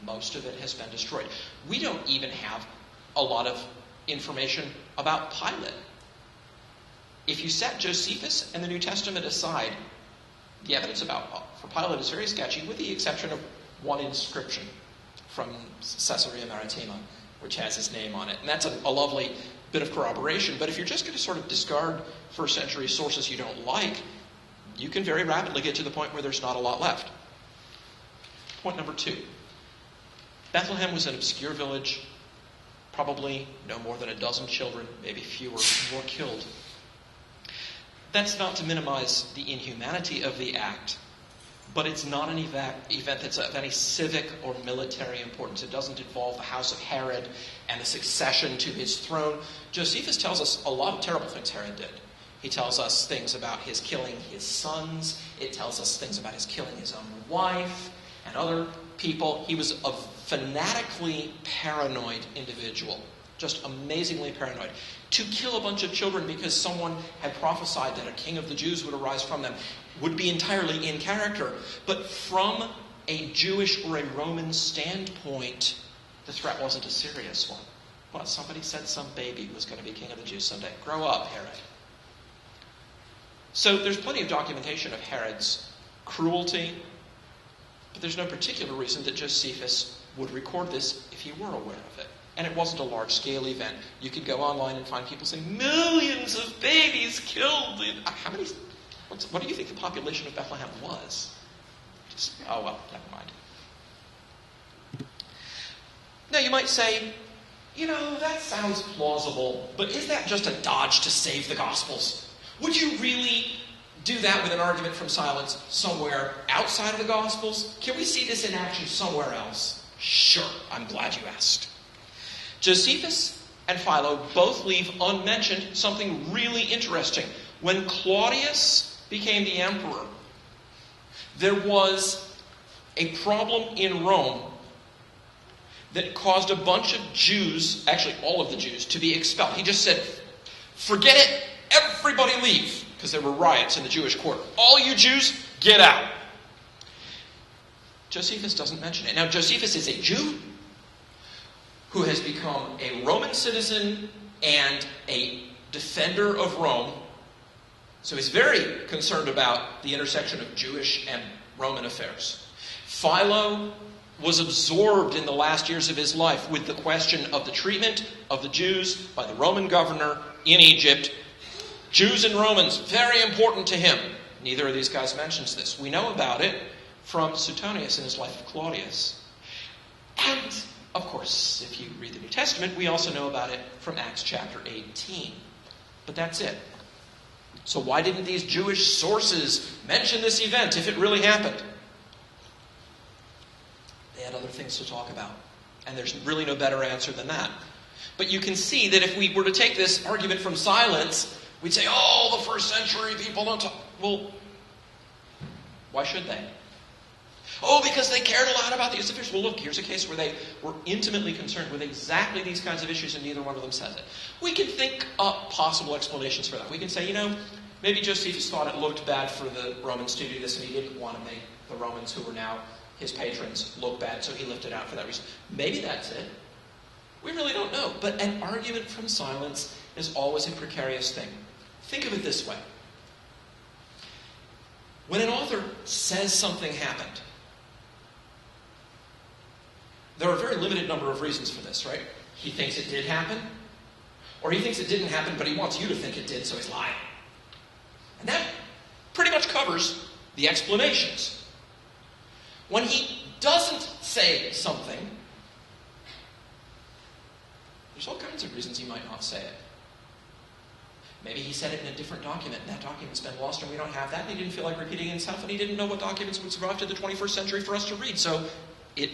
Most of it has been destroyed. We don't even have a lot of information about Pilate. If you set Josephus and the New Testament aside, the evidence for Pilate is very sketchy, with the exception of one inscription from Caesarea Maritima, which has his name on it. And that's a lovely bit of corroboration. But if you're just going to sort of discard first century sources you don't like, you can very rapidly get to the point where there's not a lot left. Point number 2. Bethlehem was an obscure village. Probably no more than a dozen children, maybe fewer, were killed. That's not to minimize the inhumanity of the act, but it's not an event that's of any civic or military importance. It doesn't involve the house of Herod and the succession to his throne. Josephus tells us a lot of terrible things Herod did. He tells us things about his killing his sons. It tells us things about his killing his own wife and other people. He was a fanatically paranoid individual, just amazingly paranoid. To kill a bunch of children because someone had prophesied that a king of the Jews would arise from them would be entirely in character. But from a Jewish or a Roman standpoint, the threat wasn't a serious one. Well, somebody said some baby was going to be king of the Jews someday. Grow up, Herod. So there's plenty of documentation of Herod's cruelty, but there's no particular reason that Josephus would record this if he were aware of it. And it wasn't a large-scale event. You could go online and find people saying, millions of babies killed. What do you think the population of Bethlehem was? Oh, well, never mind. Now, you might say, that sounds plausible, but is that just a dodge to save the Gospels? Would you really do that with an argument from silence somewhere outside of the Gospels? Can we see this in action somewhere else? Sure, I'm glad you asked. Josephus and Philo both leave unmentioned something really interesting. When Claudius became the emperor, there was a problem in Rome that caused a bunch of Jews, actually all of the Jews, to be expelled. He just said, forget it, everybody leave, because there were riots in the Jewish quarter. All you Jews, get out. Josephus doesn't mention it. Now, Josephus is a Jew who has become a Roman citizen and a defender of Rome. So he's very concerned about the intersection of Jewish and Roman affairs. Philo was absorbed in the last years of his life with the question of the treatment of the Jews by the Roman governor in Egypt. Jews and Romans, very important to him. Neither of these guys mentions this. We know about it from Suetonius in his Life of Claudius. And, of course, if you read the New Testament, we also know about it from Acts chapter 18. But that's it. So why didn't these Jewish sources mention this event if it really happened? They had other things to talk about. And there's really no better answer than that. But you can see that if we were to take this argument from silence, we'd say, oh, the first century people don't talk. Well, why should they? Oh, because they cared a lot about these affairs. Well, look, here's a case where they were intimately concerned with exactly these kinds of issues, and neither one of them says it. We can think up possible explanations for that. We can say, maybe Josephus thought it looked bad for the Romans to do this, and he didn't want to make the Romans, who were now his patrons, look bad, so he left it out for that reason. Maybe that's it. We really don't know. But an argument from silence is always a precarious thing. Think of it this way. When an author says something happened, there are a very limited number of reasons for this, right? He thinks it did happen, or he thinks it didn't happen, but he wants you to think it did, so he's lying. And the explanations. When he doesn't say something, there's all kinds of reasons he might not say it. Maybe he said it in a different document, and that document's been lost, and we don't have that, and he didn't feel like repeating it himself, and he didn't know what documents would survive to the 21st century for us to read, so it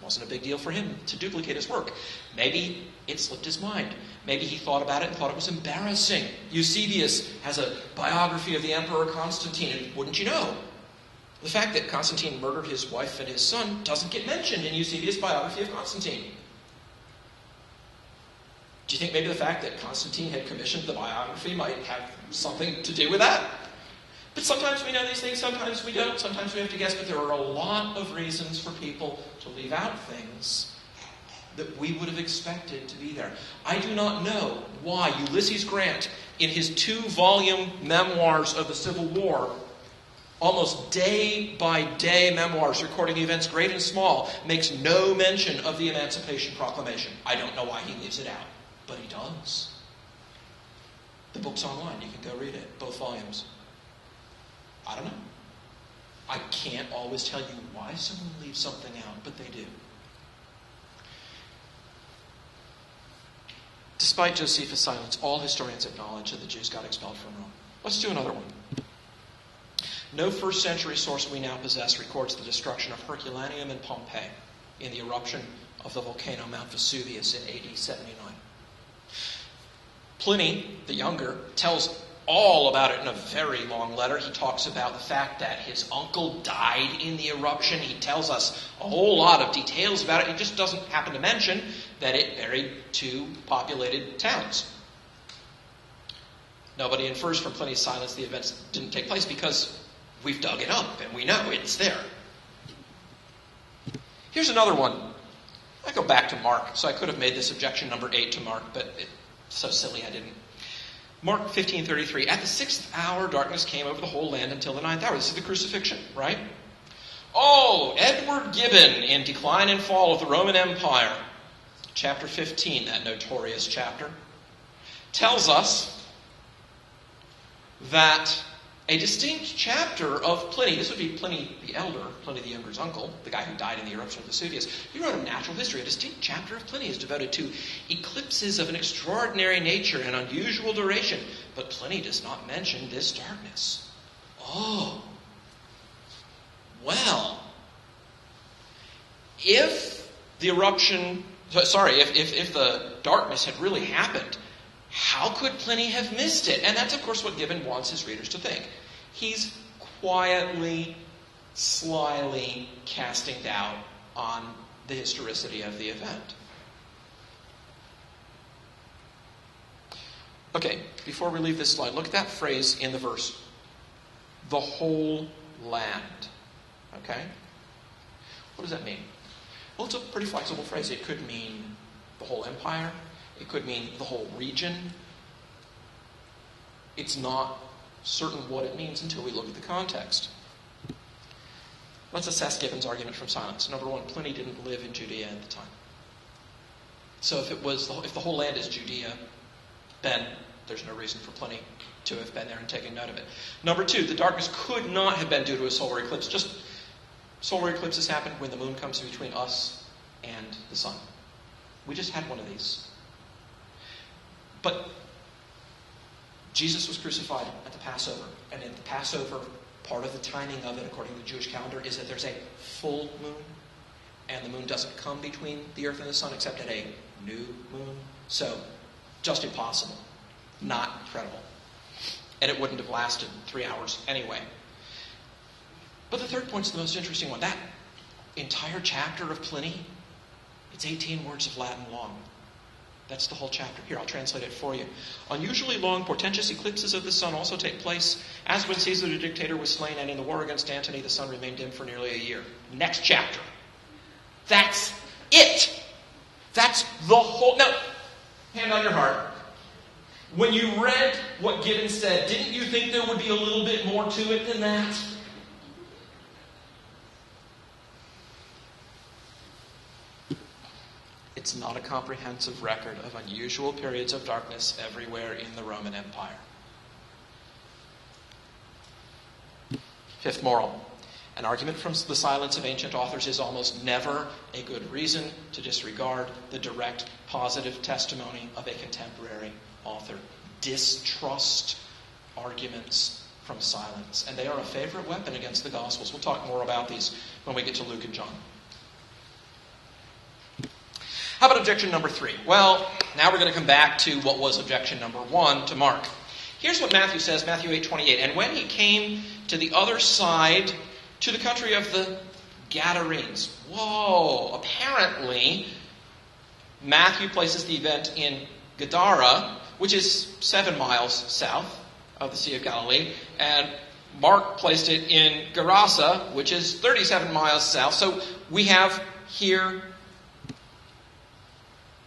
wasn't a big deal for him to duplicate his work. Maybe it slipped his mind. Maybe he thought about it and thought it was embarrassing. Eusebius has a biography of the Emperor Constantine, and wouldn't you know, the fact that Constantine murdered his wife and his son doesn't get mentioned in Eusebius' biography of Constantine. Do you think maybe the fact that Constantine had commissioned the biography might have something to do with that? But sometimes we know these things, sometimes we don't. Sometimes we have to guess, but there are a lot of reasons for people to leave out things that we would have expected to be there. I do not know why Ulysses Grant, in his 2-volume memoirs of the Civil War, almost day-by-day memoirs recording events great and small, makes no mention of the Emancipation Proclamation. I don't know why he leaves it out, but he does. The book's online. You can go read it, both volumes. I don't know. I can't always tell you why someone leaves something out, but they do. Despite Josephus' silence, all historians acknowledge that the Jews got expelled from Rome. Let's do another one. No first-century source we now possess records the destruction of Herculaneum and Pompeii in the eruption of the volcano Mount Vesuvius in AD 79. Pliny, the Younger, tells all about it in a very long letter. He talks about the fact that his uncle died in the eruption. He tells us a whole lot of details about it. He just doesn't happen to mention that it buried 2 populated towns. Nobody infers from Pliny's silence the events didn't take place because we've dug it up and we know it's there. Here's another one. I go back to Mark, so I could have made this objection number 8 to Mark, but it's so silly I didn't. Mark 15:33. At the 6th hour, darkness came over the whole land until the 9th hour. This is the crucifixion, right? Oh, Edward Gibbon in Decline and Fall of the Roman Empire, chapter 15, that notorious chapter, tells us that a distinct chapter of Pliny, this would be Pliny the Elder, Pliny the Younger's uncle, the guy who died in the eruption of Vesuvius, he wrote a natural history. A distinct chapter of Pliny is devoted to eclipses of an extraordinary nature and unusual duration, but Pliny does not mention this darkness. Oh, well, if the darkness had really happened, how could Pliny have missed it? And that's, of course, what Gibbon wants his readers to think. He's quietly, slyly casting doubt on the historicity of the event. Okay, before we leave this slide, look at that phrase in the verse. The whole land. Okay? What does that mean? Well, it's a pretty flexible phrase. It could mean the whole empire. It could mean the whole region. It's not certain what it means until we look at the context. Let's assess Gibbon's argument from silence. Number 1, Pliny didn't live in Judea at the time. So if the whole land is Judea, then there's no reason for Pliny to have been there and taken note of it. Number 2, the darkness could not have been due to a solar eclipse. Just solar eclipses happen when the moon comes between us and the sun. We just had one of these. But Jesus was crucified at the Passover. And in the Passover, part of the timing of it, according to the Jewish calendar, is that there's a full moon. And the moon doesn't come between the earth and the sun except at a new moon. So, just impossible. Not credible. And it wouldn't have lasted 3 hours anyway. But the third point's the most interesting one. That entire chapter of Pliny, it's 18 words of Latin long. That's the whole chapter. Here, I'll translate it for you. Unusually long, portentous eclipses of the sun also take place, as when Caesar the dictator was slain, and in the war against Antony, the sun remained dim for nearly a year. Next chapter. That's it. That's the whole... Now, hand on your heart. When you read what Gibbon said, didn't you think there would be a little bit more to it than that? It's not a comprehensive record of unusual periods of darkness everywhere in the Roman Empire. Fifth moral. An argument from the silence of ancient authors is almost never a good reason to disregard the direct positive testimony of a contemporary author. Distrust arguments from silence. And they are a favorite weapon against the Gospels. We'll talk more about these when we get to Luke and John. How about objection number 3? Well, now we're going to come back to what was objection number 1 to Mark. Here's what Matthew says, Matthew 8:28. And when he came to the other side, to the country of the Gadarenes. Whoa! Apparently, Matthew places the event in Gadara, which is 7 miles south of the Sea of Galilee, and Mark placed it in Gerasa, which is 37 miles south. So we have here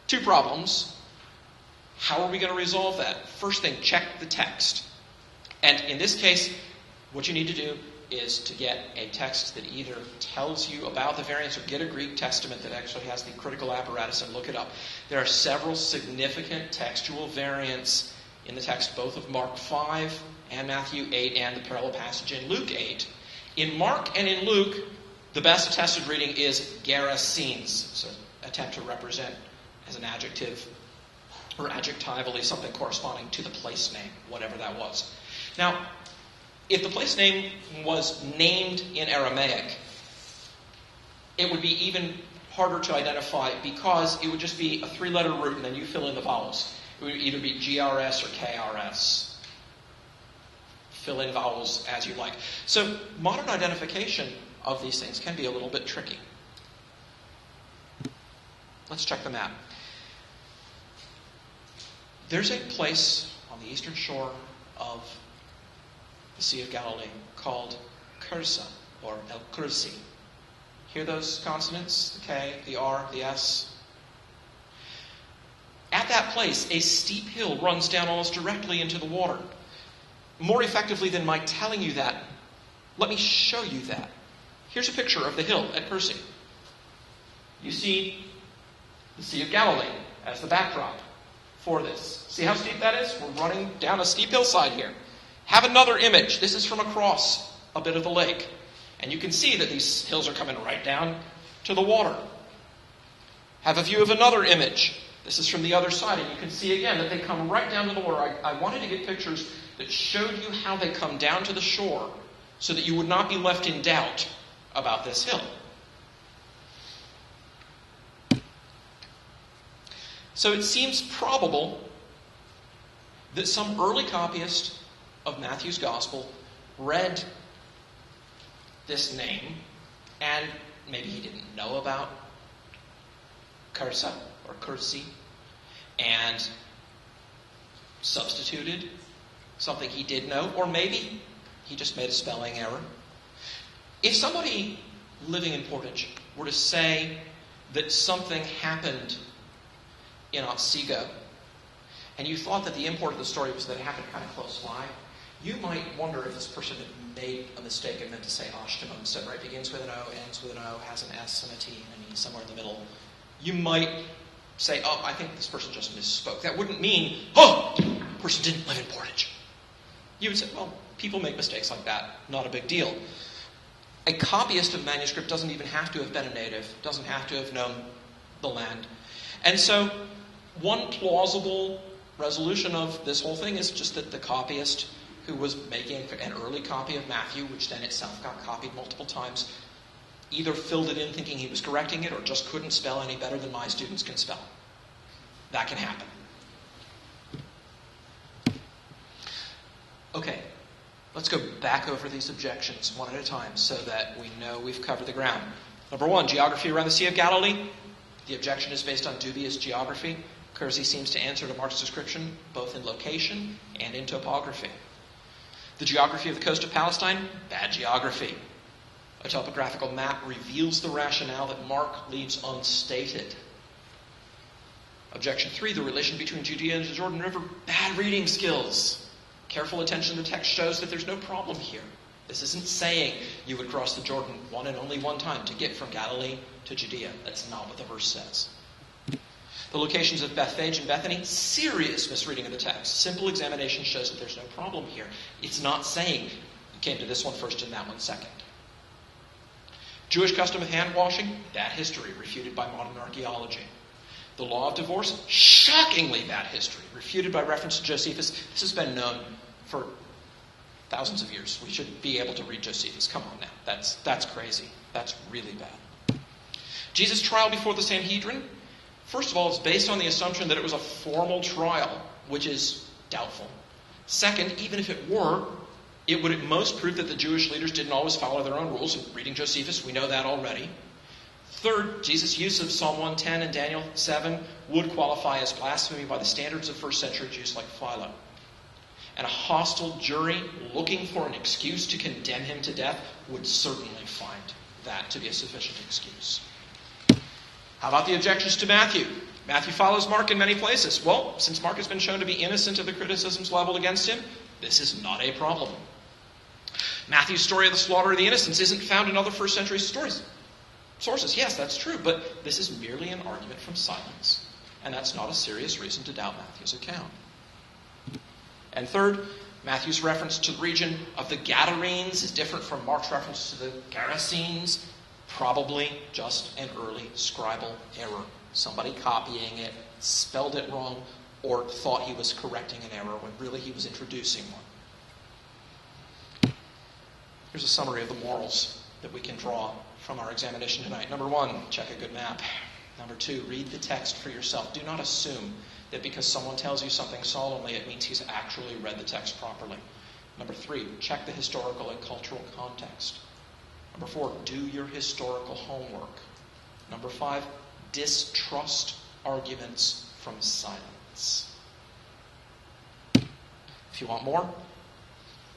2 problems. How are we going to resolve that? First thing, check the text. And in this case, what you need to do is to get a text that either tells you about the variants or get a Greek Testament that actually has the critical apparatus and look it up. There are several significant textual variants in the text, both of Mark 5 and Matthew 8 and the parallel passage in Luke 8. In Mark and in Luke, the best attested reading is Gadarenes. So attempt to represent as an adjective or adjectivally something corresponding to the place name, whatever that was. Now, if the place name was named in Aramaic, it would be even harder to identify because it would just be a 3-letter root and then you fill in the vowels. It would either be GRS or KRS. Fill in vowels as you like. So modern identification of these things can be a little bit tricky. Let's check the map. There's a place on the eastern shore of the Sea of Galilee called Kursi, or El Kursi. Hear those consonants? The K, the R, the S. At that place, a steep hill runs down almost directly into the water. More effectively than my telling you that, let me show you that. Here's a picture of the hill at Kursi. You see the Sea of Galilee as the backdrop for this. See how steep that is? We're running down a steep hillside here. Have another image. This is from across a bit of the lake. And you can see that these hills are coming right down to the water. Have a view of another image. This is from the other side. And you can see again that they come right down to the water. I wanted to get pictures that showed you how they come down to the shore so that you would not be left in doubt about this hill. So it seems probable that some early copyist of Matthew's Gospel read this name, and maybe he didn't know about Kursa or Kursi, and substituted something he did know, or maybe he just made a spelling error. If somebody living in Portage were to say that something happened in Otsego, and you thought that the import of the story was that it happened kind of close by, you might wonder if this person had made a mistake and meant to say Ashtamon instead, right? Begins with an O, ends with an O, has an S and a T and an E somewhere in the middle. You might say, oh, I think this person just misspoke. That wouldn't mean, oh, the person didn't live in Portage. You would say, well, people make mistakes like that. Not a big deal. A copyist of manuscript doesn't even have to have been a native, doesn't have to have known the land. And so, one plausible resolution of this whole thing is just that the copyist who was making an early copy of Matthew, which then itself got copied multiple times, either filled it in thinking he was correcting it or just couldn't spell any better than my students can spell. That can happen. Okay, let's go back over these objections one at a time so that we know we've covered the ground. Number 1, geography around the Sea of Galilee. The objection is based on dubious geography. Kursi seems to answer to Mark's description, both in location and in topography. The geography of the coast of Palestine, bad geography. A topographical map reveals the rationale that Mark leaves unstated. Objection 3, the relation between Judea and the Jordan River, bad reading skills. Careful attention to the text shows that there's no problem here. This isn't saying you would cross the Jordan one and only one time to get from Galilee to Judea. That's not what the verse says. The locations of Bethphage and Bethany, serious misreading of the text. Simple examination shows that there's no problem here. It's not saying He came to this one first and that one second. Jewish custom of hand washing, bad history, refuted by modern archaeology. The law of divorce, shockingly bad history, refuted by reference to Josephus. This has been known for thousands of years. We should be able to read Josephus. Come on now. That's crazy. That's really bad. Jesus' trial before the Sanhedrin, first of all, it's based on the assumption that it was a formal trial, which is doubtful. Second, even if it were, it would at most prove that the Jewish leaders didn't always follow their own rules. And reading Josephus, we know that already. Third, Jesus' use of Psalm 110 and Daniel 7 would qualify as blasphemy by the standards of first century Jews like Philo. And a hostile jury looking for an excuse to condemn him to death would certainly find that to be a sufficient excuse. How about the objections to Matthew? Matthew follows Mark in many places. Well, since Mark has been shown to be innocent of the criticisms leveled against him, this is not a problem. Matthew's story of the slaughter of the innocents isn't found in other first century sources. Yes, that's true, but this is merely an argument from silence. And that's not a serious reason to doubt Matthew's account. And third, Matthew's reference to the region of the Gadarenes is different from Mark's reference to the Gerasenes. Probably just an early scribal error. Somebody copying it, spelled it wrong, or thought he was correcting an error when really he was introducing one. Here's a summary of the morals that we can draw from our examination tonight. Number 1, check a good map. Number 2, read the text for yourself. Do not assume that because someone tells you something solemnly, it means he's actually read the text properly. Number 3, check the historical and cultural context. Number 4, do your historical homework. Number 5, distrust arguments from silence. If you want more,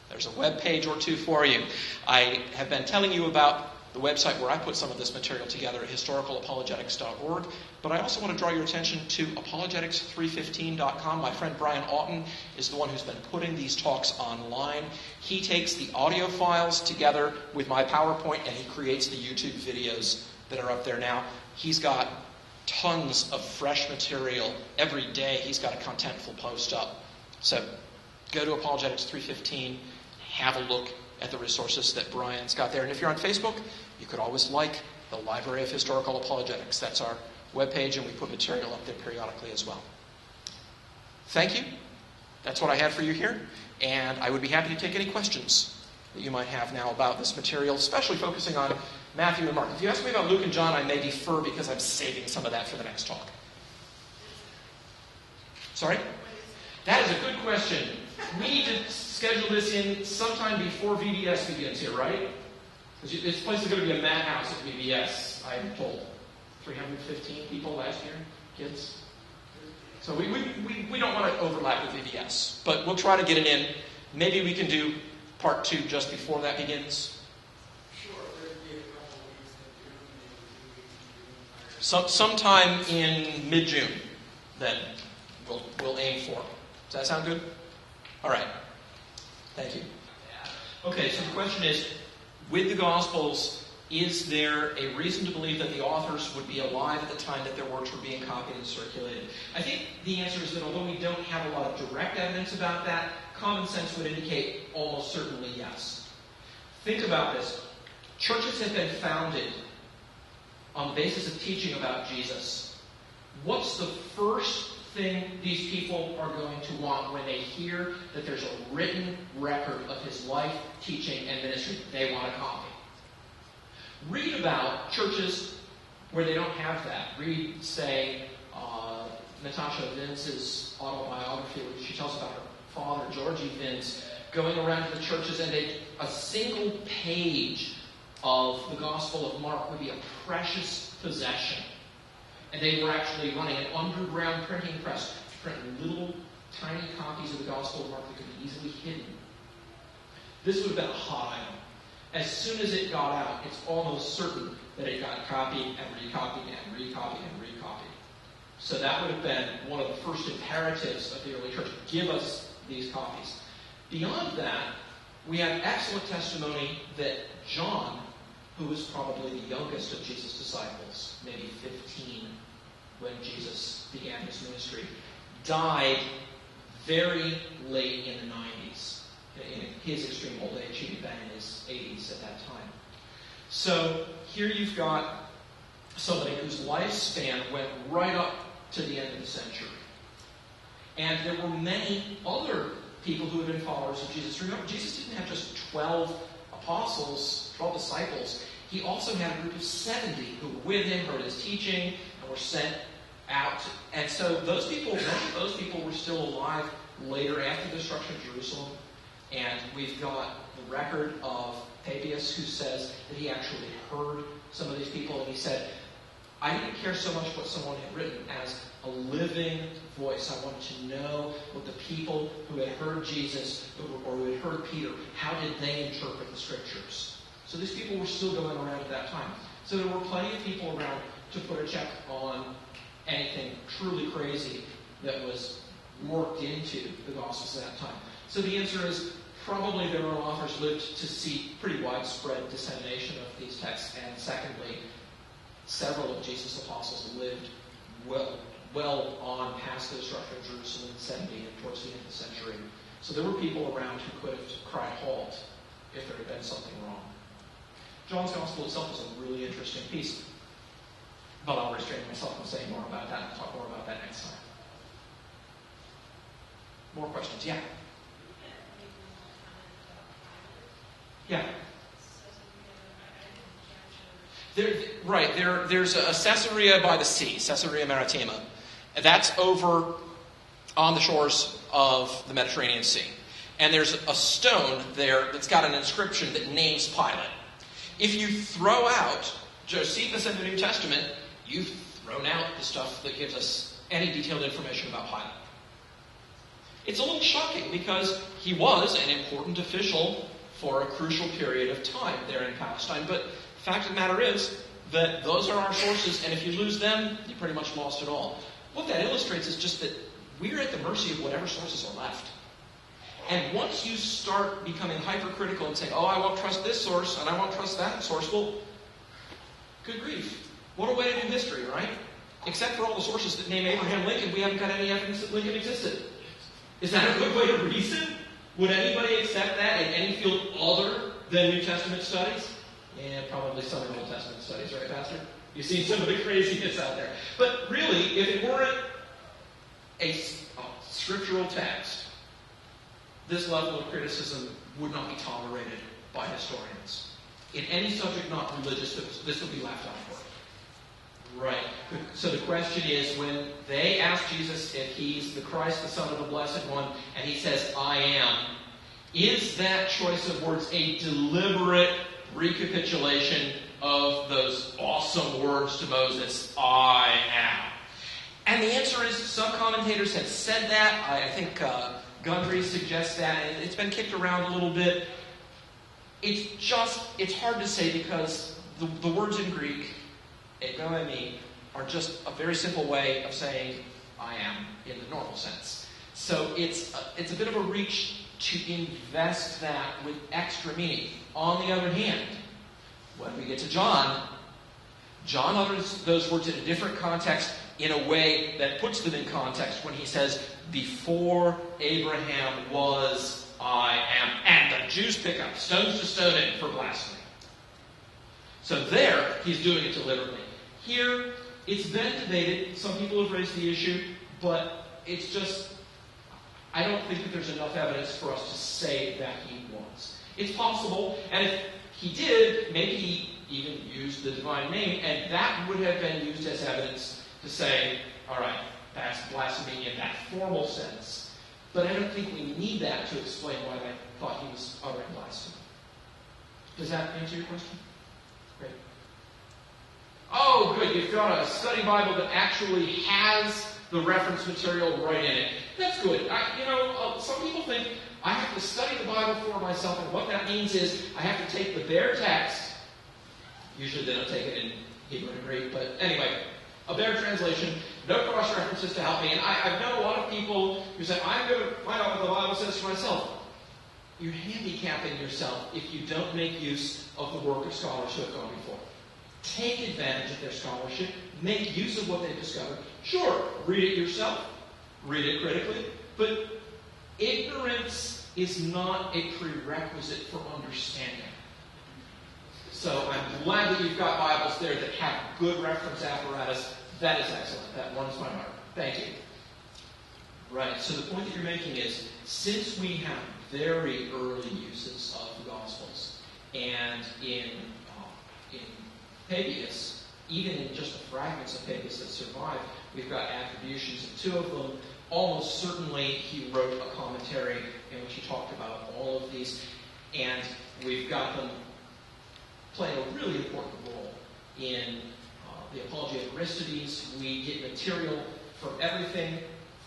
there's a web page or two for you. I have been telling you about the website where I put some of this material together at historicalapologetics.org, but I also want to draw your attention to apologetics315.com. My friend Brian Oughton is the one who's been putting these talks online. He takes the audio files together with my PowerPoint and he creates the YouTube videos that are up there now. He's got tons of fresh material every day. He's got a contentful post up. So go to Apologetics315, have a look at the resources that Brian's got there. And if you're on Facebook, you could always like the Library of Historical Apologetics. That's our webpage, and we put material up there periodically as well. Thank you. That's what I had for you here. And I would be happy to take any questions that you might have now about this material, especially focusing on Matthew and Mark. If you ask me about Luke and John, I may defer because I'm saving some of that for the next talk. Sorry? That is a good question. We need to schedule this in sometime before VBS begins here, right? Because this place is going to be a madhouse at VBS, I'm told. 315 people last year, kids. So we don't want to overlap with VBS, but we'll try to get it in. Maybe we can do part 2 just before that begins. Sure, there'd be a couple of weeks in June. Sometime in mid-June, then we'll aim for. Does that sound good? All right. Thank you. Okay, so the question is, with the Gospels, is there a reason to believe that the authors would be alive at the time that their works were being copied and circulated? I think the answer is that although we don't have a lot of direct evidence about that, common sense would indicate almost certainly yes. Think about this. Churches have been founded on the basis of teaching about Jesus. What's the first thing these people are going to want when they hear that there's a written record of his life, teaching, and ministry? They want a copy. Read about churches where they don't have that. Read, say, Natasha Vince's autobiography, where she tells about her father, Georgie Vince, going around to the churches, and a single page of the Gospel of Mark would be a precious possession. And they were actually running an underground printing press to print little tiny copies of the Gospel of Mark that could be easily hidden. This would have been a hot item. As soon as it got out, it's almost certain that it got copied and recopied and recopied and recopied. So that would have been one of the first imperatives of the early church. Give us these copies. Beyond that, we have excellent testimony that John, who was probably the youngest of Jesus' disciples, maybe 15 when Jesus began his ministry, died very late in the 90s. in his extreme old age. He'd been in his 80s at that time. So here you've got somebody whose lifespan went right up to the end of the century. And there were many other people who had been followers of Jesus. Remember, Jesus didn't have just 12 apostles, 12 disciples. He also had a group of 70 who were with him, heard his teaching, and were sent out. And so many of those people were still alive later after the destruction of Jerusalem. And we've got the record of Papias, who says that he actually heard some of these people, and he said, I didn't care so much what someone had written as a living voice. I wanted to know what the people who had heard Jesus or who had heard Peter, how did they interpret the Scriptures? So these people were still going around at that time. So there were plenty of people around to put a check on anything truly crazy that was worked into the Gospels at that time. So the answer is probably their own authors lived to see pretty widespread dissemination of these texts. And secondly, several of Jesus' apostles lived well on past the destruction of Jerusalem in 70 and towards the end of the century. So there were people around who could have cried halt if there had been something wrong. John's Gospel itself is a really interesting piece. But I'll restrain myself from saying more about that. I'll talk more about that next time. More questions? Yeah? Yeah. There's a Caesarea by the sea, Caesarea Maritima. That's over on the shores of the Mediterranean Sea. And there's a stone there that's got an inscription that names Pilate. If you throw out Josephus in the New Testament, you've thrown out the stuff that gives us any detailed information about Pilate. It's a little shocking because he was an important official for a crucial period of time there in Palestine. But the fact of the matter is that those are our sources, and if you lose them, you pretty much lost it all. What that illustrates is just that we're at the mercy of whatever sources are left. And once you start becoming hypercritical and saying, oh, I won't trust this source, and I won't trust that source, well, good grief. What a way to do history, right? Except for all the sources that name Abraham Lincoln, we haven't got any evidence that Lincoln existed. Is that a good way to reason? Would anybody accept that in any field other than New Testament studies? Yeah, probably some Old Testament studies, right, Pastor? You've seen some of the craziness out there. But really, if it weren't a scriptural text, this level of criticism would not be tolerated by historians. In any subject not religious, this would be laughed out for. Right. So the question is, when they ask Jesus if he's the Christ, the Son of the Blessed One, and he says, I am, is that choice of words a deliberate recapitulation of those awesome words to Moses, I am? And the answer is, some commentators have said that. I think Gundry suggests that, and it's been kicked around a little bit. It's hard to say because the words in Greek, ego eimi, are just a very simple way of saying I am in the normal sense. So it's a bit of a reach to invest that with extra meaning. On the other hand, when we get to John utters those words in a different context in a way that puts them in context when he says, before Abraham was, I am. And the Jews pick up stones to stone him for blasphemy. So there, he's doing it deliberately. Here, it's been debated. Some people have raised the issue, but it's just, I don't think that there's enough evidence for us to say that he was. It's possible, and if he did, maybe he even used the divine name, and that would have been used as evidence to say, all right, that's blasphemy in that formal sense. But I don't think we need that to explain why I thought he was uttering blasphemy. Does that answer your question? Great. Oh, good. You've got a study Bible that actually has the reference material right in it. That's good. Some people think I have to study the Bible for myself, and what that means is I have to take the bare text. Usually they don't take it in Hebrew and Greek, but anyway, a bare translation, no cross-references to help me. And I've known a lot of people who say, I'm going to find out what the Bible says for myself. You're handicapping yourself if you don't make use of the work of scholars who have gone before. Take advantage of their scholarship. Make use of what they've discovered. Sure, read it yourself. Read it critically. But ignorance is not a prerequisite for understanding. So I'm glad that you've got Bibles there that have good reference apparatus. That is excellent. That warms my heart. Thank you. Right, so the point that you're making is, since we have very early uses of the Gospels, and in Papias, even in just the fragments of Papias that survive, we've got attributions of two of them. Almost certainly he wrote a commentary in which he talked about all of these, and we've got them playing a really important role in the Apology of Aristides. We get material from everything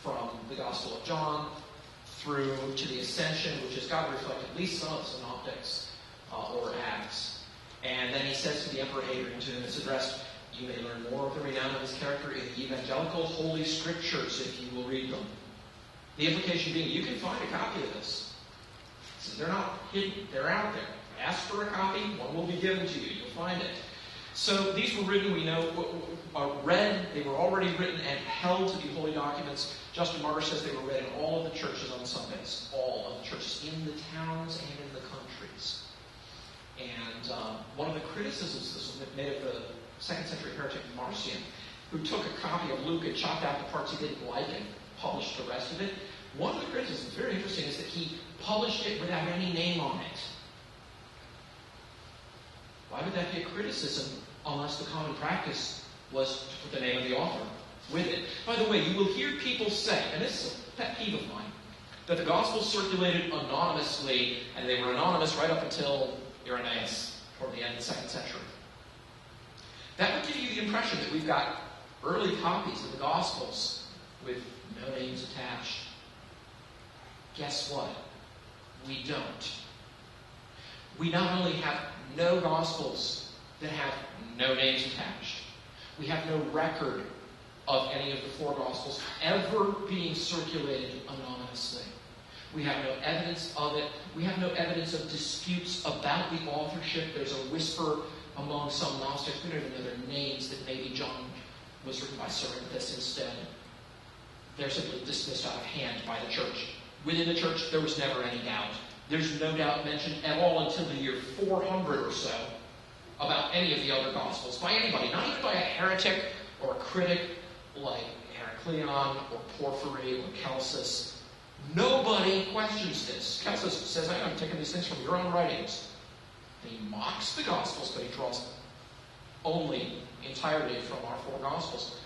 from the Gospel of John through to the Ascension, which has got to reflect at least some of the synoptics or Acts. And then he says to the Emperor Hadrian, to whom it's addressed, you may learn more of the renown of his character in the evangelical holy scriptures if you will read them. The implication being, you can find a copy of this. So they're not hidden, they're out there. Ask for a copy, one will be given to you, you'll find it. So these were written, we know, read, they were already written and held to be holy documents. Justin Martyr says they were read in all of the churches on Sundays. All of the churches, in the towns and in the countries. And one of the criticisms this was made of the 2nd century heretic Marcion, who took a copy of Luke and chopped out the parts he didn't like and published the rest of it. One of the criticisms, very interesting, is that he published it without any name on it. Why would that be a criticism unless the common practice was to put the name of the author with it? By the way, you will hear people say, and this is a pet peeve of mine, that the Gospels circulated anonymously, and they were anonymous right up until Irenaeus, toward the end of the 2nd century. That would give you the impression that we've got early copies of the Gospels with no names attached. Guess what? We don't. We not only have no Gospels that have no names attached, we have no record of any of the 4 Gospels ever being circulated anonymously. We have no evidence of it. We have no evidence of disputes about the authorship. There's a whisper among some Gnostics, we don't even know their names, that maybe John was written by Cerinthus instead. They're simply dismissed out of hand by the church. Within the church, there was never any doubt. There's no doubt mentioned at all until the year 400 or so about any of the other Gospels by anybody, not even by a heretic or a critic like Heracleon or Porphyry or Celsus. Nobody questions this. Celsus says, I'm taking these things from your own writings. He mocks the Gospels, but he draws only entirely from our 4 Gospels.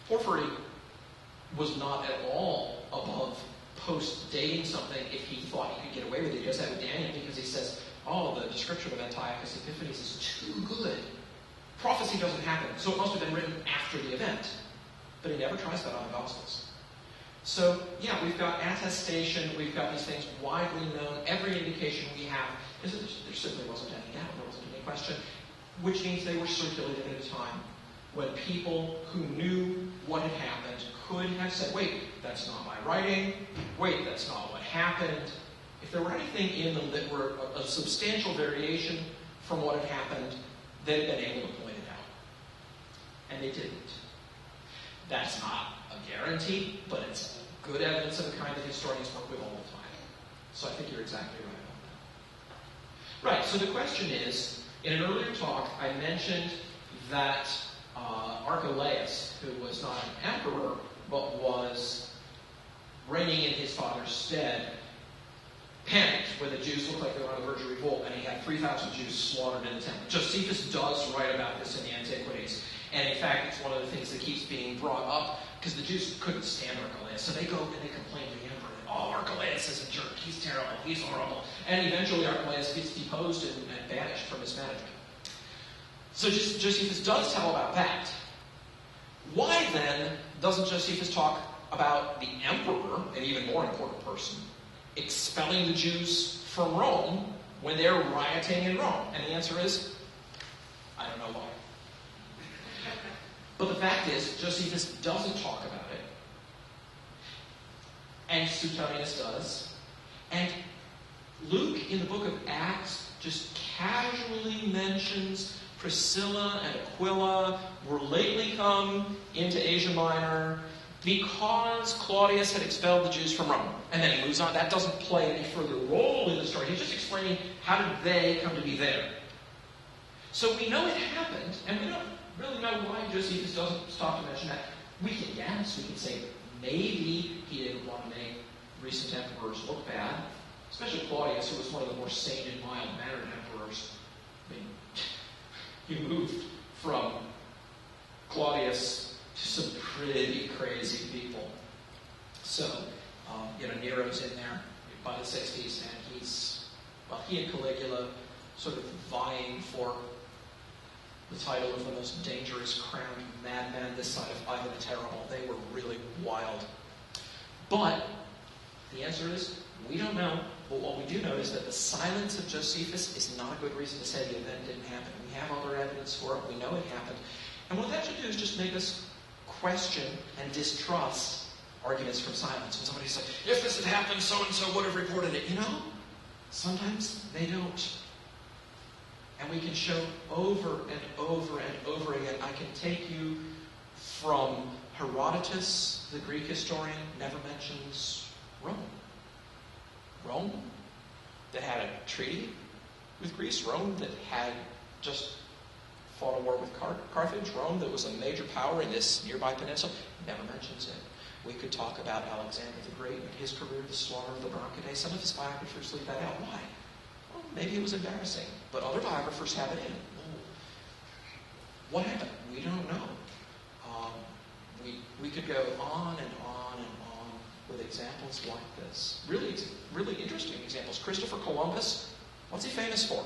Porphyry was not at all above post-dating something if he thought he could get away with it. He does that with Daniel because he says, the description of Antiochus Epiphanes is too good. Prophecy doesn't happen, so it must have been written after the event. But he never tries that on the Gospels. So, yeah, we've got attestation, we've got these things widely known. Every indication we have is that there simply wasn't any doubt, there wasn't any question, which means they were circulated at a time when people who knew what had happened could have said, wait, that's not my writing, wait, that's not what happened. If there were anything in them that were a substantial variation from what had happened, they'd been able to point it out. And they didn't. That's not a guarantee, but it's good evidence of the kind that historians work with all the time. So I think you're exactly right about that. Right, so the question is, in an earlier talk, I mentioned that Archelaus, who was not an emperor, but was reigning in his father's stead, panicked when the Jews looked like they were on the verge of revolt, and he had 3,000 Jews slaughtered in the temple. Josephus does write about this in the Antiquities. And in fact, it's one of the things that keeps being brought up, because the Jews couldn't stand Archelaus. So they go and they complain to the emperor, Archelaus is a jerk, he's terrible, he's horrible. And eventually Archelaus gets deposed and banished from his management. So Josephus does tell about that. Why then doesn't Josephus talk about the emperor, an even more important person, expelling the Jews from Rome when they're rioting in Rome? And the answer is, I don't know why. But the fact is, Josephus doesn't talk about it. And Suetonius does. And Luke, in the book of Acts, just casually mentions Priscilla and Aquila were lately come into Asia Minor. because Claudius had expelled the Jews from Rome. And then he moves on. That doesn't play any further role in the story. He's just explaining how did they come to be there. So we know it happened, and we don't really know why Josephus doesn't stop to mention that. We can guess. We can say maybe he didn't want to make recent emperors look bad, especially Claudius, who was one of the more sane and mild-mannered emperors. I mean, he moved from Claudius to some pretty crazy people. So, Nero's in there by the 60s, and he and Caligula sort of vying for the title of the most dangerous crowned madman this side of Ivan the Terrible. They were really wild. But the answer is, we don't know. But what we do know is that the silence of Josephus is not a good reason to say the event didn't happen. We have other evidence for it. We know it happened. And what that should do is just make us question and distrust arguments from silence. When somebody's like, if this had happened, so-and-so would have reported it. Sometimes they don't. And we can show over and over and over again. I can take you from Herodotus, the Greek historian, never mentions Rome. Rome that had a treaty with Greece. Rome that had just fought a war with Carthage. Rome that was a major power in this nearby peninsula. Never mentions it. We could talk about Alexander the Great and his career, the slaughter of the Bronchidae. Some of his biographers leave that out. Why? Well, maybe it was embarrassing. But other biographers have it in. What happened? We don't know. We could go on and on and on with examples like this. Really interesting examples. Christopher Columbus, what's he famous for?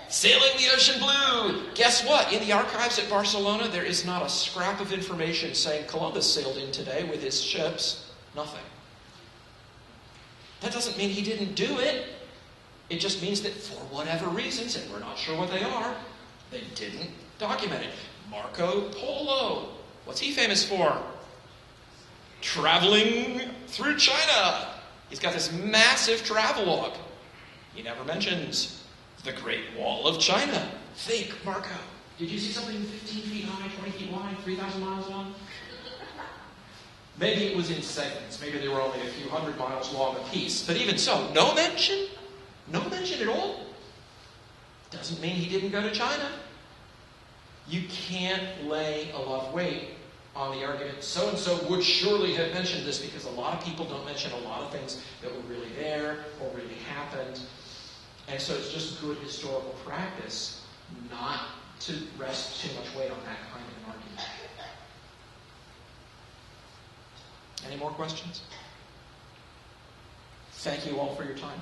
Sailing the ocean blue. Guess what? In the archives at Barcelona, there is not a scrap of information saying Columbus sailed in today with his ships. Nothing. That doesn't mean he didn't do it. It just means that for whatever reasons, and we're not sure what they are, they didn't document it. Marco Polo. What's he famous for? Traveling through China. He's got this massive travelogue. He never mentions the Great Wall of China. Think, Marco. Did you see something 15 feet high, 20 feet wide, 3,000 miles long? Maybe it was in segments. Maybe they were only a few hundred miles long apiece. But even so, no mention? No mention at all? Doesn't mean he didn't go to China. You can't lay a lot of weight on the argument, so-and-so would surely have mentioned this, because a lot of people don't mention a lot of things that were really there or really happened. And so it's just good historical practice not to rest too much weight on that kind of an argument. Any more questions? Thank you all for your time.